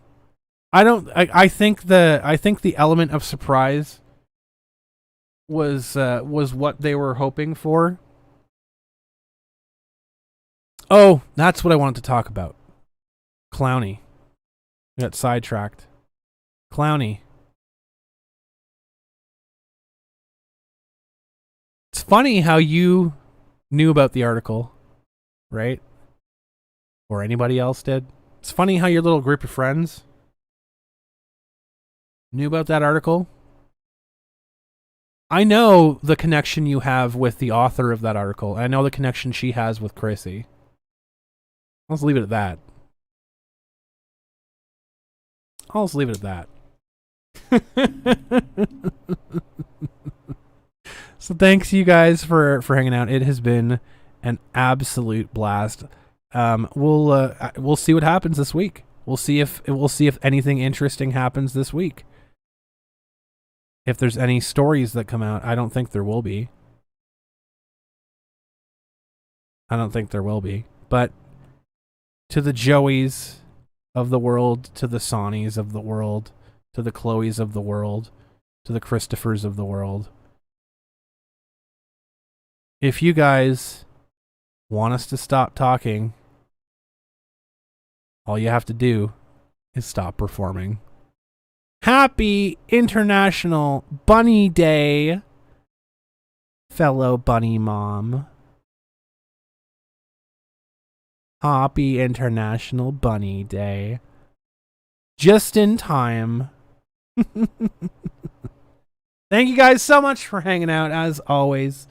I think the element of surprise was what they were hoping for. Oh, that's what I wanted to talk about. Clowny. We got sidetracked. Clowny. It's funny how you knew about the article, right? Or anybody else did. It's funny how your little group of friends knew about that article. I know the connection you have with the author of that article. I know the connection she has with Chrissy. I'll just leave it at that. So thanks you guys for hanging out. It has been an absolute blast. We'll see what happens this week. We'll see if anything interesting happens this week. If there's any stories that come out, I don't think there will be. But to the Joeys of the world, to the Sonnies of the world, to the Chloes of the world, to the Christophers of the world, if you guys want us to stop talking, all you have to do is stop performing. Happy International Bunny Day, fellow bunny mom. Happy International Bunny Day. just in time. Thank you guys so much for hanging out. As always,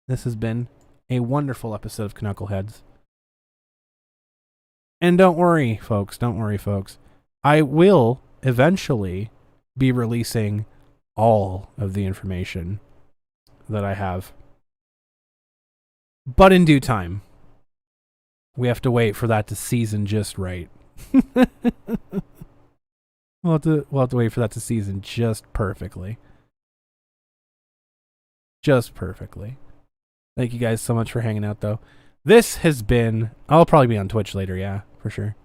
this has been a wonderful episode of Canuckleheads. And don't worry, folks. I will eventually be releasing all of the information that I have. But in due time. We have to wait for that to season just right. We'll have to wait for that to season just perfectly. Just perfectly. Thank you guys so much for hanging out, though. This has been... I'll probably be on Twitch later, yeah, for sure.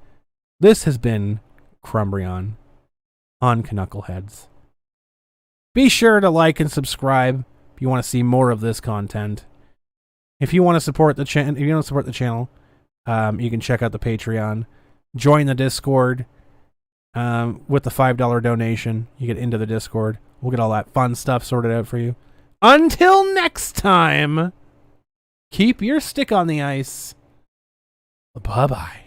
This has been Crumbrion on Canuckleheads. Be sure to like and subscribe if you want to see more of this content. If you want to support the channel, you can check out the Patreon. Join the Discord. With the $5 donation, you get into the Discord. We'll get all that fun stuff sorted out for you. Until next time, keep your stick on the ice. Bye-bye.